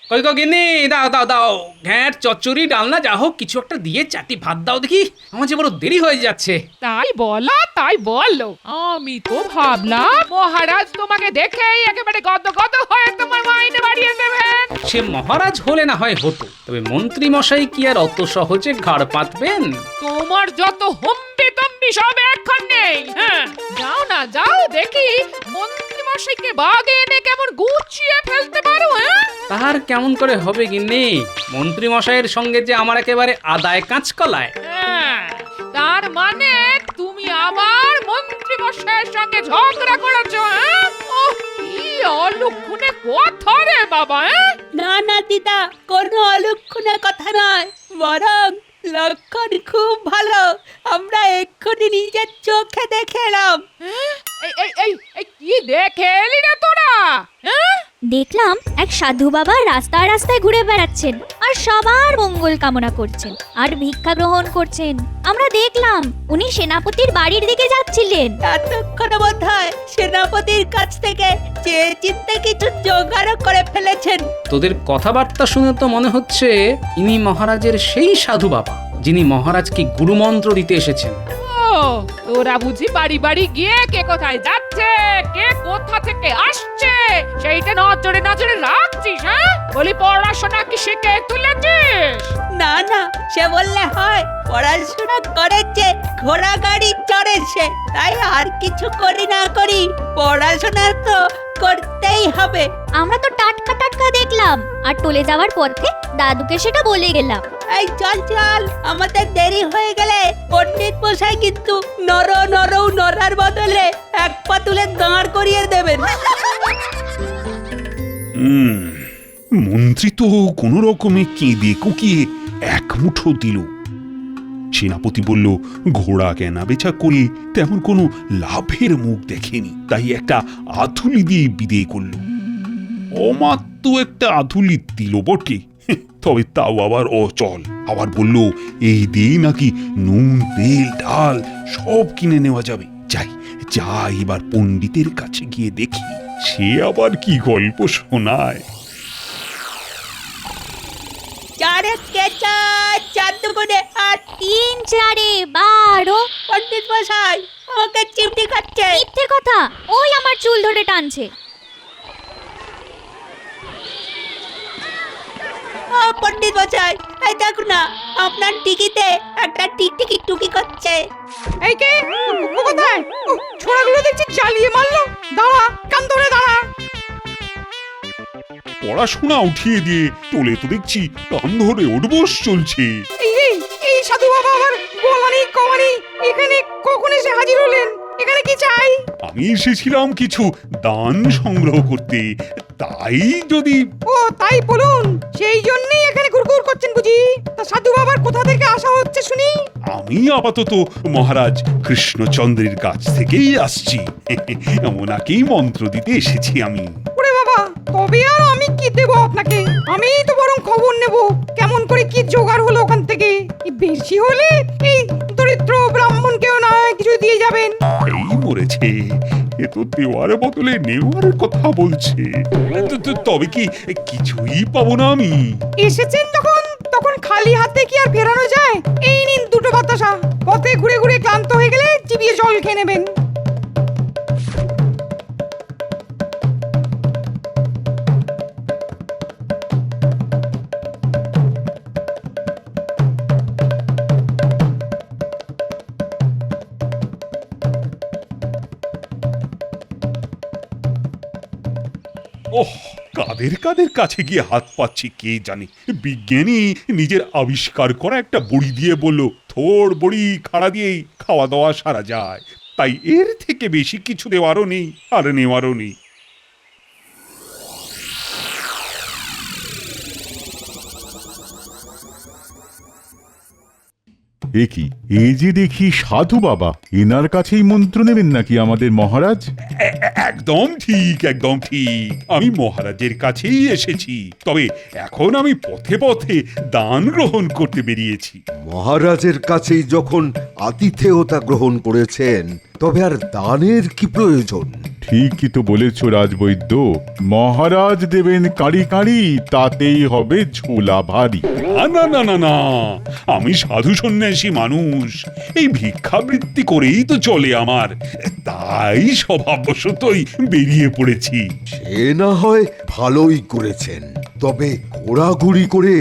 কই গো গিন্নি, দাও দাও দাও, ঘ্যাঁট চচ্চড়ি ডালনা যা হোক কিছু একটা দিয়ে চাটি ভাত দাও দেখি, আমার যে বড় দেরি হয়ে যাচ্ছে। তাই বলো আমি তো ভাবলাম মহারাজ তোমাকে দেখেই একেবারে গদ গদ হয়ে তোমার মাইনে বাড়িয়ে দেবেন। সে মহারাজ হলে না হয় হতো, তবে মন্ত্রী মশাই কি আর অত সহজে ঘাড় পাতবেন? তোমার যত হম্বি তম্বি সব এখন নেই। হ্যাঁ, যাও না যাও দেখি মন্ত্রী মশাইকে বাগে এনে কেমন গুছিয়ে ফেলতে পারো। হ্যাঁ, তার কেমন করে হবে গিন্নি, মন্ত্রী মশাইয়ের সঙ্গে যে আমার একেবারে আদায় কাঁচকলায়। তার মানে তুমি আবার মন্ত্রী মশাইয়ের সঙ্গে ঝগড়া করেছো? হ্যাঁ, ওহ কি অলক্ষণে কথা রে বাবা। না না দিদা, কোনো অলক্ষণে কথা নয়, বরং লক্ষণ খুব ভালো। আমরা এক্ষুনি নিজের চোখে দেখে এলাম। এই কি দেখে এলি রে তোরা? দেখলাম এক সাধু বাবা রাস্তায় রাস্তায় ঘুরে বেড়াচ্ছেন আর সবার মঙ্গল কামনা করছেন আর ভিক্ষা গ্রহণ করছেন। আমরা দেখলাম উনি সেনাপতির বাড়ির দিকে যাচ্ছিলেন। এতক্ষণ বোধহয় সেনাপতির কাছ থেকে চেয়ে চিন্তে কিছু জোগাড় করে ফেলেছেন। তোদের কথাবার্তা শুনে তো মনে হচ্ছে ইনি মহারাজের সেই সাধু বাবা যিনি মহারাজকে গুরুমন্ত্র দিতে এসেছেন। তোরা বুঝি বাড়ি বাড়ি গিয়ে কে কোথায় যাচ্ছে, কে কোথা থেকে আসছে সেইটা নজরে নজরে রাখছিস? হ্যাঁ, বলি পড়াশোনা কি শিখে তুলেছিস? না না, সে বললে হয়, পড়াশোনা করেছে, ঘোড়া গাড়ি চড়েছে, তাই আর কিছু করি না করি পড়াশোনা তো করতেই হবে। আমরা তো টাটকা টাটকা দেখলাম আর টলে যাওয়ার পথে দাদুকে সেটা বলে গেলাম। এই চল চল, আমাদের দেরি হয়ে গেলে পণ্ডিত মশাই কিন্তু নড়ার বদলে এক পা তুলে দাঁড় করিয়ে দেবেন। মন্ত্রী তো কোন রকমে কেঁদে কুকিয়ে এক মুঠো দিল। সেনাপতি বলল, ঘোড়া কেনা বেচা করে তেমন কোনো লাভের মুখ দেখেনি, তাই একটা আধুলি দিয়ে বিদে করল। অমাত্য একটা আধুলি দিল বটে, তবে তাও আবার অচল। আবার বলল এই দিয়ে নাকি নুন তেল ডাল সব কিনে নেওয়া যাবে। যাই এবার পণ্ডিতের কাছে গিয়ে দেখি সে আবার কি গল্প শোনায়। চারে কে চার দুগুণে 8, 3 4 12। পণ্ডিত মশাই আমাকে চিমটি খাচ্ছে। মিথ্যে কথা, ওই আমার চুল ধরে টানছে। পণ্ডিত মশাই, এই দেখো না, আপনার টিকিতে একটা টিকটিকি টুকি করছে। এই কে কোথায়? ছোড়াগুলো দেখছি চালিয়ে মারলো। দাঁড়া, কান ধরে দাঁড়া। পড়াশোনা উঠিয়ে দিয়ে তোলে তো দেখছি কান ধরে উঠবোস চলছে। এই সাধু বাবা আবার বলানি কমানি এখানে কখন এসে হাজির হলেন? এখানে কি চাই? আমি এসেছিলাম কিছু দান সংগ্রহ করতে, তাই যদি। ও তাই বলুন, সেই জন্যই এখানে ঘুরঘুর করছেন বুঝি? তা সাধু বাবার কোথা থেকে আসা হচ্ছে শুনি? আমি আপাতত মহারাজ কৃষ্ণচন্দ্রের কাছ থেকেই আসছি, ওনাকেই মন্ত্র দিতে এসেছি আমি। ওরে বাবা, তবে আর আমি কি দেব আপনাকে? আমি তো বরং খবর নেব কেমন করে কি জোগাড় হলো ওখান থেকে। বেশি হলে এই দরিদ্র ব্রাহ্মণকেও না কিছু দিয়ে যাবেন। এই মরেছে, এ তো দেওয়ার বদলে নেওয়ার কথা বলছে। তবে কি কিছুই পাবো না আমি? এসেছেন তখন খালি হাতে কি আর ফেরানো যায়? এই নিন দুটো বাতাসা, পথে ঘুরে ঘুরে ক্লান্ত হয়ে গেলে চিবিয়ে জল খেয়ে নেবেন। ওহ, কাদের কাদের কাছে গিয়ে হাত পাচ্ছি কে জানে। বিজ্ঞানী নিজের আবিষ্কার করা একটা বড়ি দিয়ে বলল, থোর বড়ি খাড়া দিয়েই খাওয়া দাওয়া সারা যায়। তাই এর থেকে বেশি কিছু দেওয়ারও নেই আর নেওয়ারও নেই। এ কি, এ যে দেখি সাধু বাবা, এনার কাছেই মন্ত্র নেবেন নাকি আমাদের মহারাজ? একদম ঠিক, একদম ঠিক। আমি মহারাজের কাছেই এসেছি, তবে এখন আমি পথে পথে দান গ্রহণ করতে বেরিয়েছি। মহারাজের কাছেই যখন আতিথেয়তা গ্রহণ করেছেন, তবে আর দানের কি প্রয়োজন? ঠিকই তো বলেছ রাজবৈদ্য, মহারাজ দেবেন কাঁড়ি কাঁড়ি, তাতেই হবে ঝোলা ভারী। না না না না, আমি সাধু সন্ন্যাসী মানুষ, এই ভিক্ষাবৃত্তি করেই তো চলে আমার, তাই স্বভাববশতই বেরিয়ে পড়েছি। সে না হয় ভালোই করেছেন, তবে ঘোরাঘুরি করে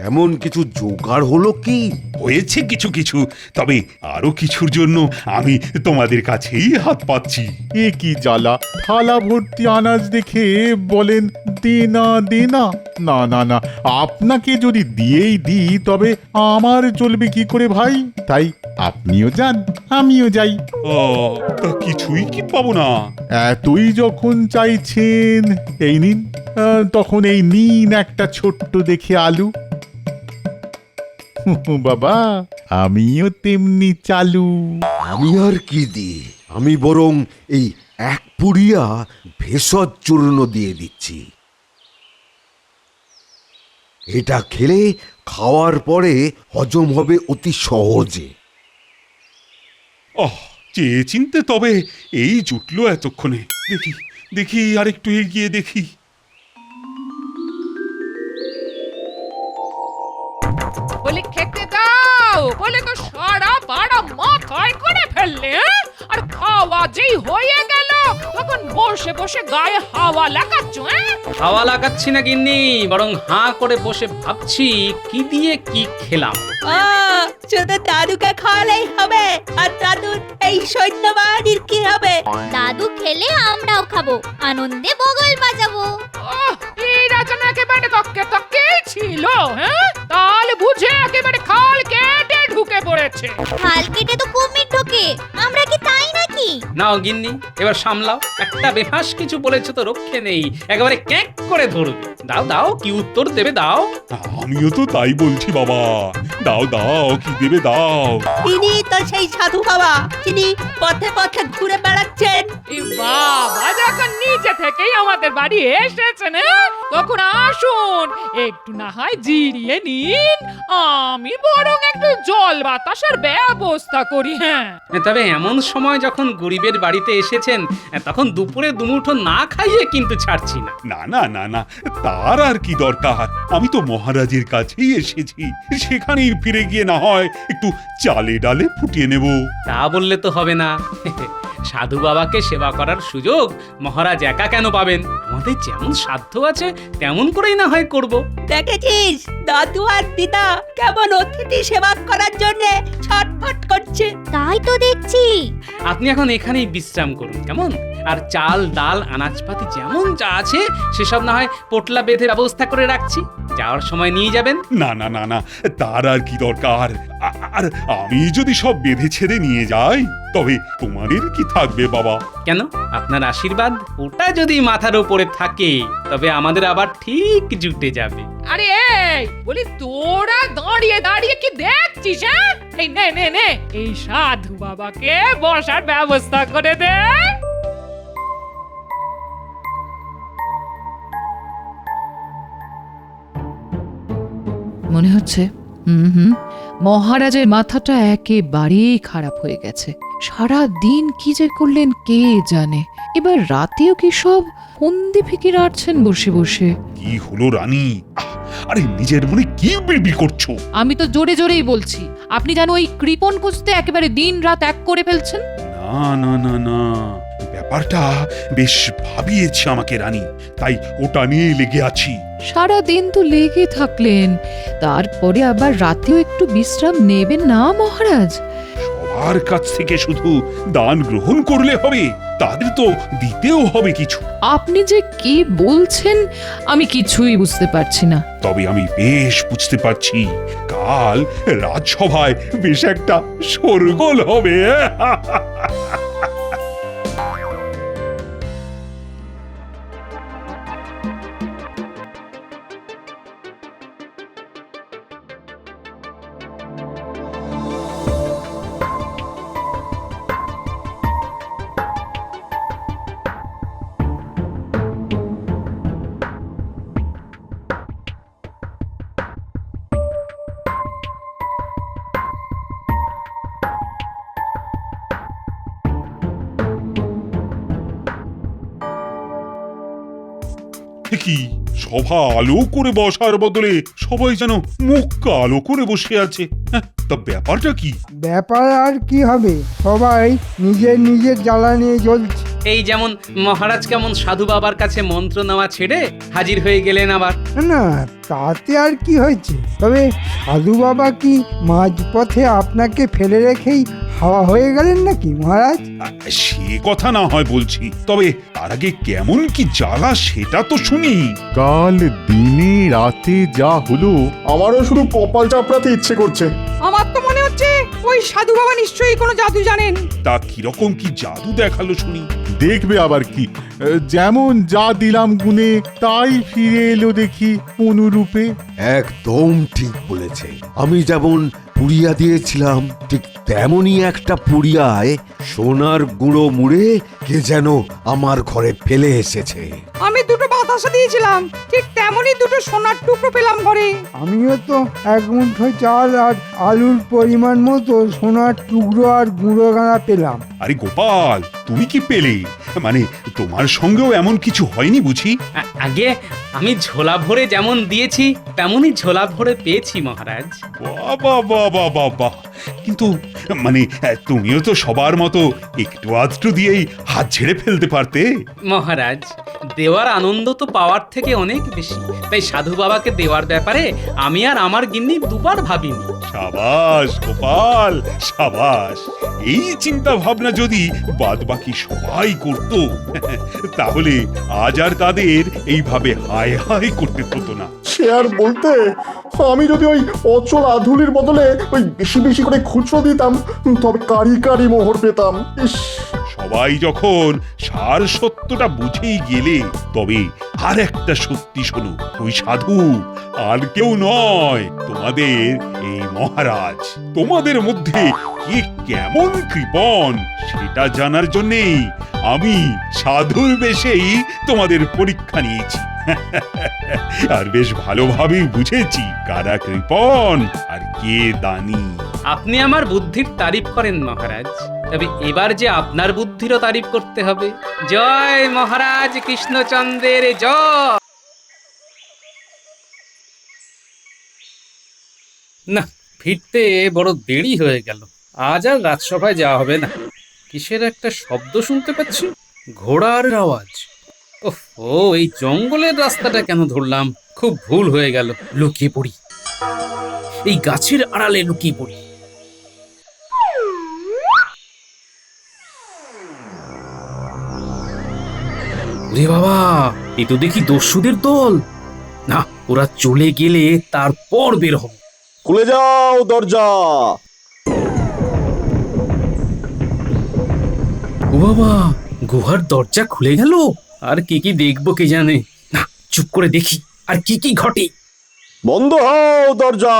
এমন কিছু জোগাড় হলো কি? হয়েছে কিছু কিছু, তবে আরো কিছুর জন্য আমি তোমাদের কাছেই হাত পাচ্ছি। এ কি জ্বালা, থালা ভর্তি আনাজ দেখে বলেন দেনা দেনা। না না না, আপনাকে যদি দিয়েই দিই তবে আমার চলবে কি করে ভাই? তাই আপনিও যান, আমিও যাই। তা কিছুই কি পাবো না? এতই যখন চাইছেন এই নিন। তখন এই নিন একটা ছোট্ট দেখে আলু। বাবা, আমিও তেমনি চালু। আমি আর কি দিই, আমি বরং এই এক পুড়িয়া ভেষজ চূর্ণ দিয়ে দিচ্ছি। এটা খেলে খাওয়ার পরে হজম হবে অতি সহজে। চেয়ে চিনতে তবে এই জুটলো এতক্ষণে। দেখি দেখি আর একটু এগিয়ে দেখি। বলি খেতে দাও, বলে তো সারা পাড়া মাথায় করে ফেললে, আর খাওয়া যেই হয়ে গেল তখন বসে বসে গায়ে হাওয়া লাগাচ্ছ। হাওয়া লাগাচ্ছি না গিন্নি, বরং হাঁ করে বসে ভাবছি কি দিয়ে কি খেলাম। শুধু দাদুকে খাওয়ালেই হবে, আর দাদুর এই সৈন্যবাহিনীর কি হবে? দাদু খেলে আমরাও খাবো, আনন্দে বগল বাজাবো। এই রাজন একেবারে তককে তককেই ছিল, হ্যাঁ? তাহলে বুঝে একেবারে খাল কেটে ঢুকে পড়েছে। খাল কেটে তো কুমির ঢোকে, আমরা কি তাই নাকি? নাও গিন্নি, এবার সামলাও। একটা বেফাস কিছু বলেছো তো রক্ষে নেই, একেবারে ক্যাঁক করে ধরবে। দাও দাও, কি উত্তর দেবে দাও। আমিও তো তাই বলছি বাবা, দাও দাও, কি দেবে দাও। তিনি তো সেই সাধু বাবা, যিনি পথে পথে ঘুরে বেড়াচ্ছেন। বাবা যখন নিচে থেকেই আমাদের বাড়ি এসেছেন, তখন আসুন, একটু না হয় জিরিয়ে নিন, আমি বরং একটু জল বাতাসের ব্যবস্থা করি। হ্যাঁ, তবে এমন সময় যখন গরিবের বাড়িতে এসেছেন, তখন দুপুরে দুমুঠো না খাইয়ে কিন্তু ছাড়ছি না। না না না না, তার আর কি দরকার, আমি তো মহারাজের কাছেই এসেছি, সেখানেই ফিরে গিয়ে না হয় একটু চালে ডালে ফুটিয়ে নেব। তা বললে তো হবে না, সাধু বাবাকে সেবা করার সুযোগ মহারাজ একা কেন পাবেন? আমাদের যেমন সাধ্য আছে তেমন করেই না হয় করব। দেখেছিস দাদু আর দিদা কেমন অতিথি সেবা করার জন্য ছটফট করছে? তাই তো দেখছি। আপনি এখন এখানেই বিশ্রাম করুন কেমন? আর চাল ডাল আনাজপাতি যেমন যা আছে সেসব না হয় পোটলা বেঁধে ব্যবস্থা করে রাখছি, যাওয়ার সময় নিয়ে যাবেন। না না না না, তার আর কি দরকার। আর আমি যদি সব বেঁধে ছেড়ে নিয়ে যাই তবে তোমাদের কি থাকবে বাবা? কেন, আপনার আশীর্বাদ ওটা যদি মাথার উপরে থাকে তবে আমাদের আবার ঠিক জুটে যাবে। আরে এই বলি, তোরা দাঁড়িয়ে দাঁড়িয়ে কি দেখছিস? হ্যাঁ, এই নে নে নে, এই সাধু বাবাকে বসার ব্যবস্থা করে দে। মনে হচ্ছে মহারাজের মাথাটা একেবারেই খারাপ হয়ে গেছে। সারা দিন কি যে করলেন কে জানে, এবার রাতেও কি সব ফন্দি ফিকির আটছেন বসে বসে। কি হলো রানী? আরে নিজের মনে কি বিড়বিড় করছো? আমি তো জোরে জোরেই বলছি, আপনি যেন ওই কৃপণ খুঁজতে একেবারে দিন রাত এক করে ফেলছেন। না না না না, ব্যাপারটা বেশ ভাবিয়েছে আমাকে রানী, তাই ওটা নিয়ে লেগে আছি। সারা দিন তো লেগে থাকলেন, তারপরে আবার রাতেও একটু বিশ্রাম নেবেন না মহারাজ? তার কাছ থেকে শুধু দান গ্রহণ করলে হবে, তাদের তো দিতেও হবে কিছু। আপনি যে কি বলছেন আমি কিছুই বুঝতে পারছি না। তবে আমি বেশ বুঝতে পারছি, কাল রাজসভায় বেশ একটা শোরগোল হবে। কি সভা আলো করে বসার বদলে সবাই যেন মুখ কালো করে বসে আছে। তা ব্যাপারটা কি? ব্যাপার আর কি হবে, সবাই নিজের নিজের জ্বালা নিয়ে জ্বলছে। এই যেমন মহারাজ কেমন সাধু বাবার কাছে মন্ত্র নেওয়া ছেড়ে হাজির হয়ে গেলেন আবার। না তাতে আর কি হয়েছে, তবে সাধু বাবা কি মাঝপথে আপনাকে ফেলে রেখেই হাওয়া হয়ে গেলেন নাকি মহারাজ? সে কথা না হয় বলছি, তবে তার আগে কেমন কি জ্বালা সেটা তো শুনি। কাল দিনে রাতে যা হলো, আমারও শুধু কপাল চাপড়াতে ইচ্ছে করছে। আমার তো মনে হচ্ছে ওই সাধু বাবা নিশ্চয়ই কোনো জাদু জানেন। তা কিরকম কি জাদু দেখালো শুনি? দেখবে আবার কি, যেমন যা দিলাম গুনে তাই ফিরে এলো দেখি অনুরূপে। একদম ঠিক বলেছে। আমি যেমন পুড়িয়া দিয়েছিলাম, ঠিক তেমনই একটা পুড়িয়ায় সোনার গুঁড়ো মুড়ে কে যেন আমার ঘরে ফেলে এসেছে। আমি দুটো বাতাসা দিয়েছিলাম, ঠিক তেমনই দুটো সোনার টুকরো পেলাম ঘরে। আমিও তো এক মুঠো চাল আর আলুর পরিমাণ মতো সোনার টুকরো আর গুঁড়ো গাঁড়া পেলাম। আরে গোপাল, তুমি কি পেলে? মানে তোমার সঙ্গেও এমন কিছু হয়নি বুঝি? আগে আমি ঝোলা ভরে যেমন দিয়েছি তেমনই ঝোলা ভরে পেয়েছি মহারাজ। বাবা বাবা বাবা, কিন্তু মানে তুমিও তো সবার মতো একটু আধটু দিয়েই হাত ছেড়ে ফেলতে পারতে। মহারাজ, দেওয়ার আনন্দ তো পাওয়ার থেকে অনেক বেশি, তাই সাধু বাবাকে দেওয়ার ব্যাপারে আমি আর আমার গিন্নি দুবার ভাবিনি। সাবাস গোপাল, সাবাস। এই চিন্তা ভাবনা যদি বাদ বাকি সবাই করত, তাহলে আজ আর তাদের এইভাবে হায় হায় করতে হতো না। সে আর বলতে, আমি যদি ওই অচল আধুলির বদলে ওই বেশি বেশি করে খুচরো দিতাম, তবে কারি কারি মোহর পেতাম। ইস, সবাই যখন সার সত্যটা বুঝেই গেলে, তবে আর একটা সত্যি শোনো, ওই সাধু আর কেউ নয়, তোমাদের এই মহারাজ। তোমাদের মধ্যে কে কেমন কৃপণ সেটা জানার জন্যেই আমি সাধুর বেশেই তোমাদের পরীক্ষা নিয়েছি। আর বেশ ভালোভাবেই বুঝেছি কারা কৃপণ আর কে দানি। আপনি আমার বুদ্ধির তারিফ করেন মহারাজ, তবে এবার যে আপনার বুদ্ধিরও তারিফ করতে হবে। জয় মহারাজ কৃষ্ণচন্দ্রের জয়। না, ফিরতে বড় দেরি হয়ে গেল, আজ আর রাজসভায় যাওয়া হবে না। কিসের একটা শব্দ শুনতে পাচ্ছি, ঘোড়ার আওয়াজ। ও, এই জঙ্গলের রাস্তাটা কেন ধরলাম? খুব ভুল হয়ে গেল। লুকিয়ে পড়ি, এই গাছের আড়ালে লুকিয়ে পড়ি। ওরে বাবা, এ তো দেখি দস্যুদের দল। না, ওরা চলে গেলে তারপর বের হব। খুলে যাও দরজা। ও বাবা, গুহার দরজা খুলে গেল। আর কি কি দেখবো কে জানে। না, চুপ করে দেখি আর কি কি ঘটে। বন্ধ হও দরজা।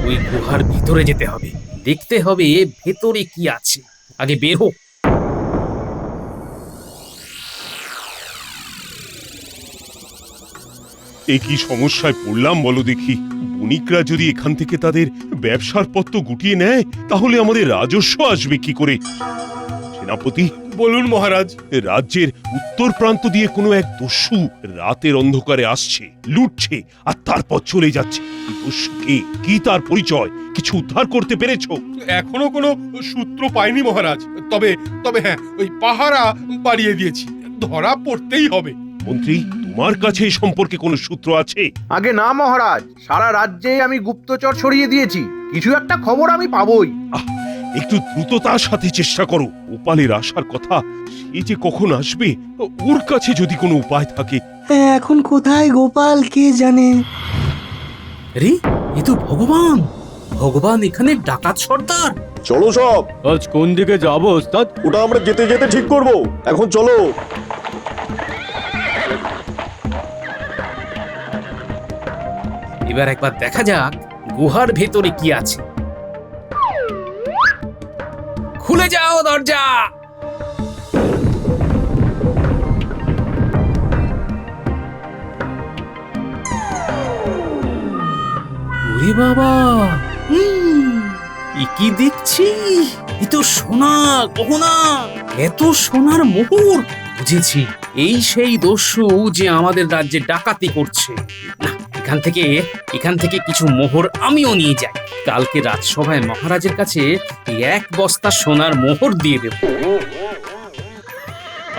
ওই গুহার ভিতরে যেতে হবে, দেখতে হবে ভেতরে কি আছে। আগে বের হোক। এ কি সমস্যায় পড়লাম বলো দেখি। বণিকরা যদি এখান থেকে তাদের ব্যবসার পত্র গুটিয়ে নেয়, তাহলে আমাদের রাজস্ব আসবে কি করে? সেনাপতি, বলুন মহারাজ। রাজ্যের উত্তর প্রান্ত দিয়ে কোনো এক দস্যু রাতের অন্ধকারে আসছে, লুটছে আর তারপর চলে যাচ্ছে। দস্যুকে কি, তার পরিচয় কিছু উদ্ধার করতে পেরেছো? এখনো কোনো সূত্র পাইনি মহারাজ, তবে তবে হ্যাঁ, ওই পাহারা বাড়িয়ে দিয়েছি, ধরা পড়তেই হবে। মন্ত্রী, তোমার কাছে এই সম্পর্কে কোনো সূত্র আছে? আগে না মহারাজ, সারা রাজ্যে আমি গুপ্তচর ছড়িয়ে দিয়েছি, কিছু একটা খবর আমি পাবই। একটু দ্রুততার সাথে চেষ্টা করো। গোপালের আসার কথা, সে যে কখন আসবে, ওর কাছে যদি কোনো উপায় থাকে। এখন কোথায় গোপাল কে জানে। আরে এ তো ভগবান, ভগবান এখানে ডাকাত সর্দার। চলো সব। আজ কোন দিকে যাবো ওস্তাদ? ওটা আমরা যেতে যেতে ঠিক করব, এখন চলো। এবার একবার দেখা যাক গুহার ভেতরে কি আছে। খুলে যাও দরজা। ওরে বাবা, এ কি দেখছি? এ তো সোনা, গহনা, এত সোনার মোহর। বুঝেছি, এই সেই দস্যু যে আমাদের রাজ্যে ডাকাতি করছে। না, এখান থেকে কিছু মোহর আমিও নিয়ে যাই। কালকে রাজসভায় মহারাজের কাছে এই 1 বস্তা সোনার মোহর দিয়ে দেব।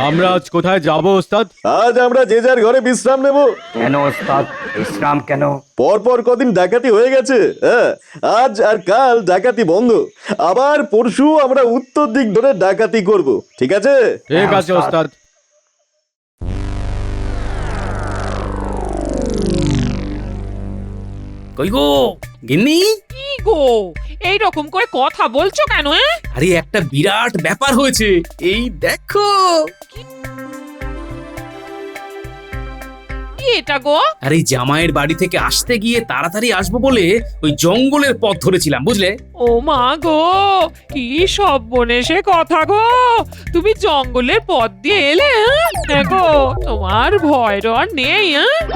আমরা আজ কোথায় যাব ওস্তাদ? আজ আমরা যে যার ঘরে বিশ্রাম নেব। কেন ওস্তাদ, বিশ্রাম কেন? পরপর কদিন ডাকাতি হয়ে গেছে, হ্যাঁ, আজ আর কাল ডাকাতি বন্ধ। আবার পরশু আমরা উত্তর দিক ধরে ডাকাতি করব, ঠিক আছে? ঠিক আছে ওস্তাদ। কই গো গিন্নি? কি গো, এই রকম করে কথা বলছো কেন? আরে একটা বিরাট ব্যাপার হয়েছে, এই দেখো। কি এটা গো? আরে জামাইয়ের বাড়ি থেকে আসতে গিয়ে তাড়াতাড়ি আসবো বলে ওই জঙ্গলের পথ ধরেছিলাম, বুঝলে? ও মা গো, কি সর্বনেশে কথা গো, তুমি জঙ্গলের পথ দিয়ে এলে? দেখো, তোমার ভয় ডর নেই?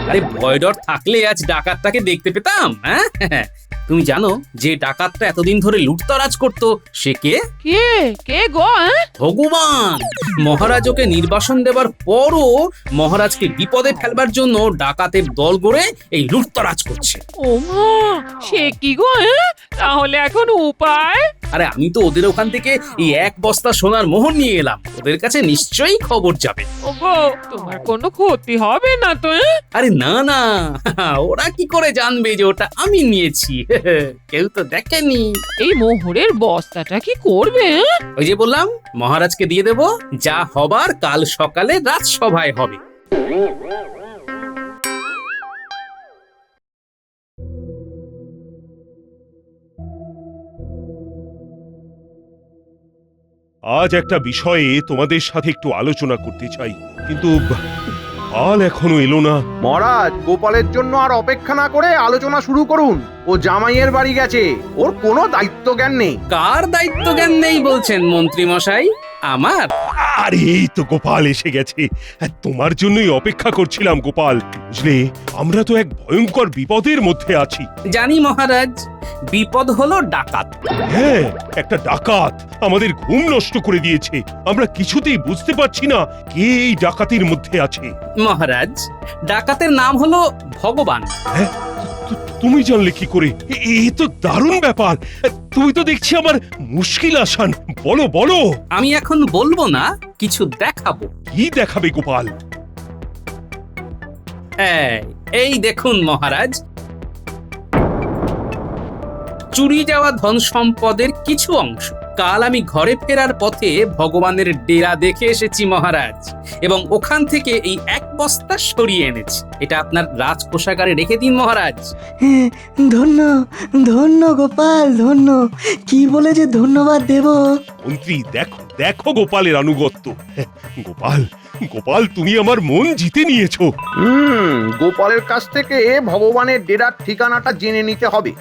আরে ভয় ডর থাকলে আজ ডাকাতটাকে দেখতে পেতাম। হ্যাঁ, তুমি জানো যে ডাকাতটা এতদিন ধরে লুটতরাজ করতো সে কে? কে গো? ভগবান। মহারাজ ওকে নির্বাসন দেবার পরও মহারাজকে বিপদে ফেলবার জন্য ডাকাতের দল গড়ে এই লুটতরাজ করছে। ও মা, সে কি গো? তাহলে এখন উপায়? আরে আমি তো ওদের ওখান থেকে এই 1 বস্তা সোনার মোহর নিয়ে এলাম, ওদের কাছে নিশ্চয়ই খবর যাবে। ওগো, তোমার কোনো ক্ষতি হবে না তো? আরে না না, ওরা কি করে জানবে যে ওটা আমি নিয়েছি? কেউ তো দেখেনি। এই মোহরের বস্তাটা কি করবে? ওই যে বললাম, মহারাজকে দিয়ে দেব, যা হবার কাল সকালে রাজসভায় হবে। আজ একটা বিষয়ে তোমাদের সাথে একটু আলোচনা করতে চাই, কিন্তু গোপাল এখনো এলো না। মহারাজ, গোপালের জন্য আর অপেক্ষা না করে আলোচনা শুরু করুন। ও জামাইয়ের বাড়ি গেছে, ওর কোনো দায়িত্ব জ্ঞান নেই। কার দায়িত্ব জ্ঞান নেই বলছেন মন্ত্রী মশাই? আমার? আরে এই তো গোপাল এসে গেছে, তোমার জন্যই অপেক্ষা করছিলাম গোপাল। বুঝলে, আমরা তো এক ভয়ঙ্কর বিপদের মধ্যে আছি। জানি মহারাজ, বিপদ হলো ডাকাত। হ্যাঁ, একটা ডাকাত আমাদের ঘুম নষ্ট করে দিয়েছে। আমরা কিছুতেই বুঝতে পারছি না কে এই ডাকাতির মধ্যে আছে। মহারাজ, ডাকাতের নাম হলো ভগবান। হ্যাঁ, তুমি জানলে কি করে? এই তো দারুণ ব্যাপার। তুমি তো দেখছি আমার মুশকিল আসান। বলো বলো। আমি এখন বলবো না, কিছু দেখাবো। কি দেখাবে গোপাল? এই দেখুন মহারাজ, চুরি যাওয়া ধন সম্পদের কিছু অংশ। কাল আমি ঘরে ফেরার পথে ভগবানের ডেরা দেখে এসেছি মহারাজ, এবং ওখান থেকে এই 1 বস্তা সরিয়ে এনেছি। এটা আপনার রাজকোষাগারে রেখে দিন মহারাজ। ধন্য ধন্য গোপাল, ধন্য। কি বলে যে ধন্যবাদ দেব। মন্ত্রী, দেখো দেখো গোপালের আনুগত্য। গোপাল, গোপাল, তুমি আমার মন জিতে নিয়েছো। গোপালের কাছ থেকে ভগবানের ডেরার ঠিকানাটা জেনে নিতে হবে।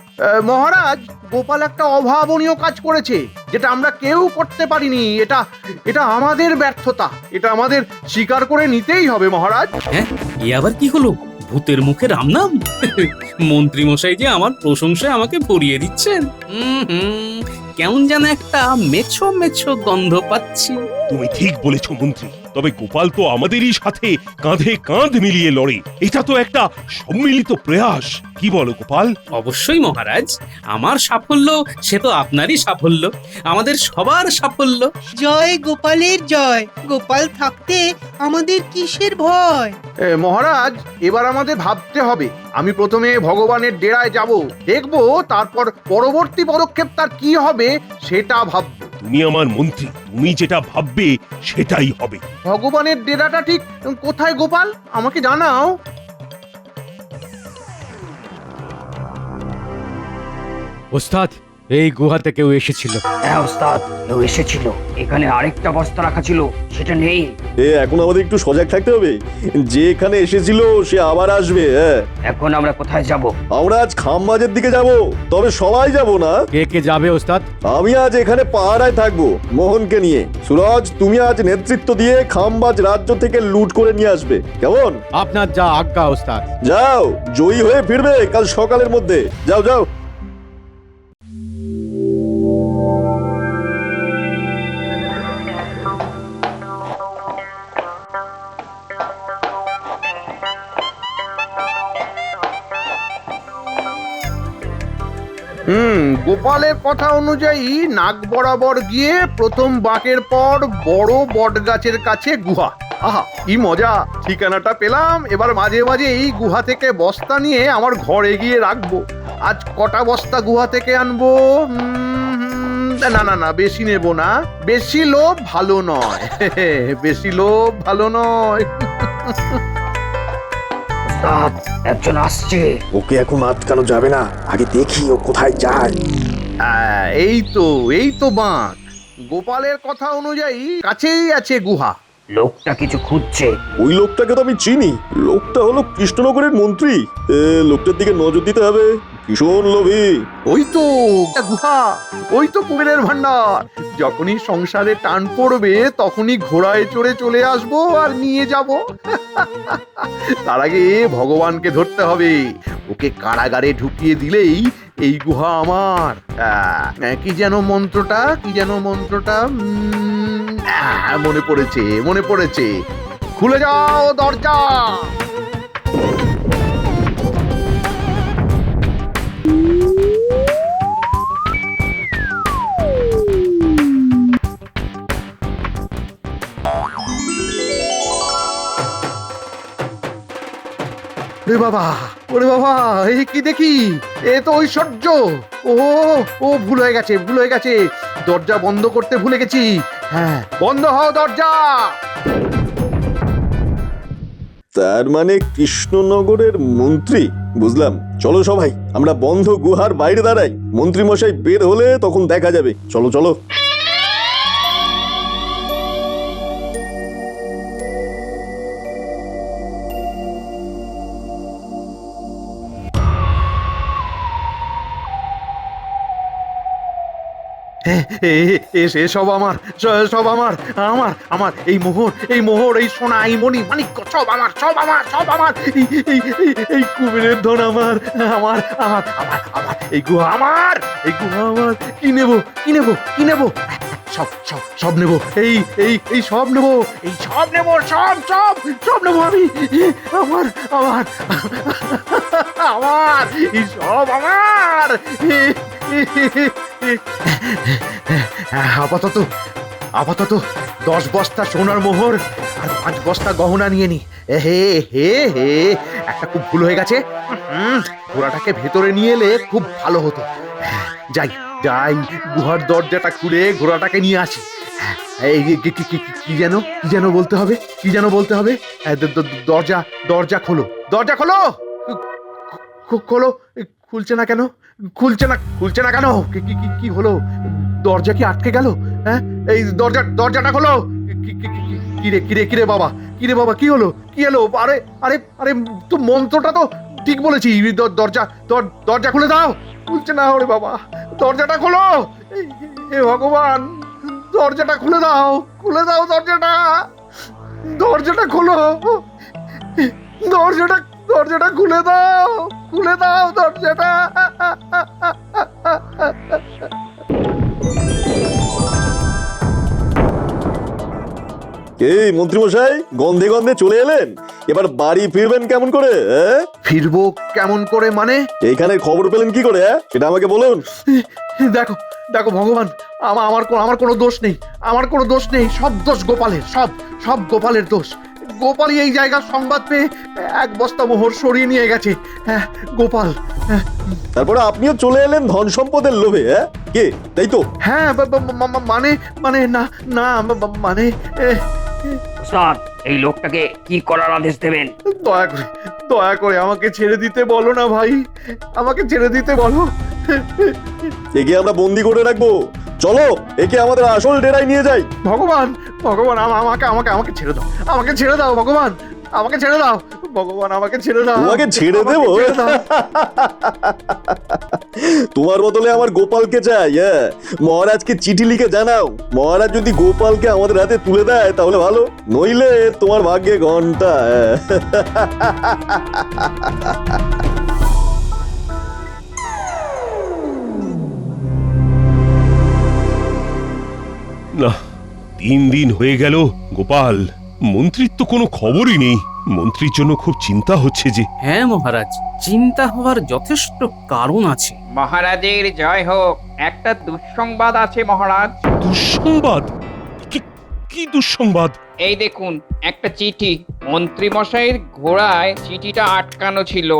মহারাজ, গোপাল একটা অভাবনীয় কাজ করেছে, যেটা আমরা কেউ করতে পারিনি। এটা আমাদের ব্যর্থতা, এটা আমাদের স্বীকার করে নিতেই হবে মহারাজ। হ্যাঁ, এ আবার কি হলো? ভূতের মুখে রাম নাম? মন্ত্রী মশাই যে আমার প্রশংসায় আমাকে ভরিয়ে দিচ্ছেন। কেমন যেন একটা মেছো মেছো গন্ধ পাচ্ছি। তুমি ঠিক বলেছো মন্ত্রী, তবে গোপাল তো আমাদেরই সাথে কাঁধে কাঁধ মিলিয়ে লড়ে। এটা তো একটা সম্মিলিত প্রয়াস, কি বলো গোপাল? অবশ্যই মহারাজ, আমার সাফল্য সে তো আপনারই সাফল্য, আমাদের সবার সাফল্য। জয় গোপালের জয়। গোপাল থাকতে আমাদের কিসের ভয়? মহারাজ, এবার আমাদের ভাবতে হবে। আমি প্রথমে ভগবানের ডেরায় যাব, দেখব, তারপর পরবর্তী পদক্ষেপ তার কি হবে সেটা ভাববো। তুমি আমার মন্ত্রী, তুমি যেটা ভাববে সেটাই হবে। ভগবানের ডেরাটা ঠিক কোথায় গোপাল, আমাকে জানাও। ওস্তাদ, এই গুহাতে কেউ এসেছিল। হ্যাঁ ওস্তাদ, কেউ এসেছিল। এখানে আরেকটা বস্তা রাখা ছিল, সেটা নেই। এখন আমাদের একটু সজাগ থাকতে হবে। যে এখানে এসেছিল সে আবার আসবে। এখন আমরা কোথায় যাব? আমরা আজ খামবাজের দিকে যাব, তবে সবাই যাব না। কে কে যাবে ওস্তাদ? আমি আজ এখানে পাহারায় থাকবো মোহনকে নিয়ে। সুরজ, তুমি আজ নেতৃত্ব দিয়ে খামবাজ রাজ্য থেকে লুট করে নিয়ে আসবে, কেমন? আপনার যা আজ্ঞা ওস্তাদ। যাও, জয়ী হয়ে ফিরবে কাল সকালের মধ্যে। যাও যাও। গোপালের কথা অনুযায়ী নাক বরাবর গিয়ে প্রথম বাঁকের পর বড় বট গাছের কাছে গুহা। আহা, কি মজা! ঠিকানাটা পেলাম। এবার মাঝে মাঝে এই গুহা থেকে বস্তা নিয়ে আমার ঘরে গিয়ে রাখবো। আজ কটা বস্তা গুহা থেকে আনবো? না না না, বেশি নেব না। বেশি লোভ ভালো নয়। বেশি লোভ ভালো নয়। একজন আসছে। ওকে এখন আটকানো যাবে না, আগে দেখি ও কোথায় যায়। এই তো বাঁক। গোপালের কথা অনুযায়ী কাছেই আছে গুহা। লোকটা কিছু খুঁজছে। ওই লোকটাকে তো আমি চিনি। লোকটা হলো কৃষ্ণনগরের মন্ত্রী। লোকটার দিকে নজর দিতে হবে, ভীষণ লোভী। ওই তো গুহা, ওই তো কুবেরের ভান্ডার। যখনই সংসারে টান পড়বে তখনই ঘোড়ায় চড়ে চলে আসবো আর নিয়ে যাব। তার আগে ভগবানকে ধরতে হবে। ওকে কারাগারে ঢুকিয়ে দিলেই এই গুহা আমার। কি যেন মন্ত্রটা মনে পড়েছে। খুলে যাও দরজা। ওরে বাবা, এই কি দেখি? এ তো ঐশ্বর্য। ও ভুল হয়ে গেছে। দরজা বন্ধ করতে ভুলে গেছি। হ্যাঁ, বন্ধ হও দরজা। তার মানে কৃষ্ণনগরের মন্ত্রী, বুঝলাম। চলো সবাই, আমরা বন্ধ গুহার বাইরে দাঁড়াই। মন্ত্রী মশাই বের হলে তখন দেখা যাবে। চলো চলো। সব আমার এই মোহর, এই সোনা, এই মণি মানিক্য, সব আমার। এই কুবেরের ধন আমার। এই গুহা আমার। কি নেব? সব নেব। এই সব নেব আমি। আমার এই সব আমার। আপাতত 10 বস্তা সোনার মোহর আর 5 বস্তা গহনা নিয়ে নি। হে একটা খুব ভুল হয়ে গেছে। ঘোড়াটাকে ভেতরে নিয়ে এলে খুব ভালো হতো। যাই গুহার দরজাটা খুলে ঘোড়াটাকে নিয়ে আসি। কি যেন বলতে হবে? দরজা খোলো। খুলছে না কেন? কি হলো? দরজা কি আটকে গেল? হ্যাঁ, এই দরজাটা খোলো। কিরে বাবা, কি হলো? আরে তো মন্ত্রটা তো ঠিক বলেছি। দরজা খুলে দাও। খুলছে না। ওরে বাবা, দরজাটা খোলো। হে ভগবান, দরজাটা খুলে দাও দরজাটা খোলো। দরজাটা খুলে দাও দরজাটা। এই মন্ত্রীমশাই, গন্ধে গন্ধে চলে এলেন, এবার বাড়ি ফিরবেন কেমন করে? ফিরবো কেমন করে মানে? এইখানের খবর পেলেন কি করে? সেটা আমাকে বলুন। দেখো দেখো ভগবান, আমার কোনো দোষ নেই, আমার কোনো দোষ নেই, সব দোষ গোপালের, সব গোপালের দোষ। গোপালই এই জায়গার সংবাদ পেয়ে এক বস্তা মোহর সরিয়ে নিয়ে গেছে। হ্যাঁ, গোপাল। তারপরে আপনিও চলে এলেন ধন সম্পদের লোভে, কে তাই তো? হ্যাঁ, মানে না না মানে ওস্তাদ, এই লোকটাকে কি করার আদেশ দেবেন? দয়া করে আমাকে ছেড়ে দিতে বলো না ভাই, আমাকে ছেড়ে দিতে বলো। একে আমরা বন্দি করে রাখবো, চলো একে আমাদের আসল ডেরায় নিয়ে যাই। ভগবান ভগবান, আমাকে ছেড়ে দাও, আমাকে ছেড়ে দাও ভগবান, আমাকে ছেড়ে দাও ভগবান, আমাকে ছেড়ে দাও। তোমাকে ছেড়ে দেবো? তোমার বদলে আমার গোপালকে চাই। মহারাজকে চিঠি লিখে জানাও, মহারাজ যদি গোপালকে আমাদের হাতে তুলে দেয় তাহলে ভালো, নইলে তোমার ভাগ্যে ঘন্টা। না, 3 দিন হয়ে গেল গোপাল, মন্ত্রীর তো কোনো খবরই নেই। মন্ত্রীর জন্য খুব চিন্তা হচ্ছে যে। হ্যাঁ মহারাজ, চিন্তা হওয়ার যথেষ্ট কারণ আছে। মহারাজের জয় হোক, একটা দুঃসংবাদ আছে মহারাজ। দুঃসংবাদ? কি দুঃসংবাদ? এই দেখুন, একটা চিঠি। মন্ত্রী মশাইয়ের ঘোড়ায় চিঠিটা আটকানো ছিল।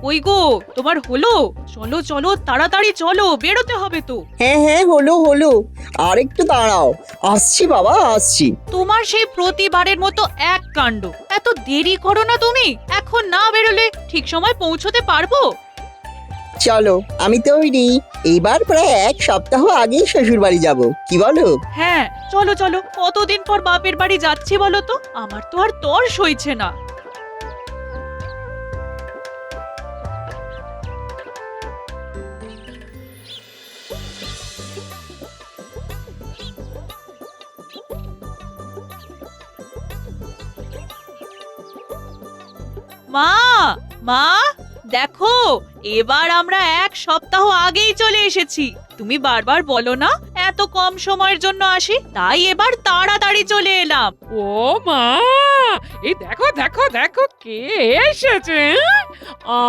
ওই গো, তোমার হলো? চলো চলো তাড়াতাড়ি চলো, বেরোতে হবে তো। হ্যাঁ হ্যাঁ, হলো হলো, আর একটু দাঁড়াও, আসছি বাবা আসছি। তোমার সেই প্রতিবারের মতো এক কাণ্ড। এত দেরি করো না তুমি, এখন না বেরোলে ঠিক সময় পৌঁছতে পারবো? চলো আমি তৈরি, এইবার প্রায় এক সপ্তাহ আগেই শ্বশুর বাড়ি যাবো, কি বলো? হ্যাঁ চলো চলো, কতদিন পর বাপের বাড়ি যাচ্ছি বলো তো, আমার তো আর তর সইছে না। মা, মা দেখো, এবার আমরা এক সপ্তাহ আগেই চলে এসেছি। তুমি বারবার বলো না এত কম সময়ের জন্য আসি, তাই এবার তাড়াতাড়ি চলে এলাম। ও মা, এই দেখো দেখো দেখো কে এসেছে।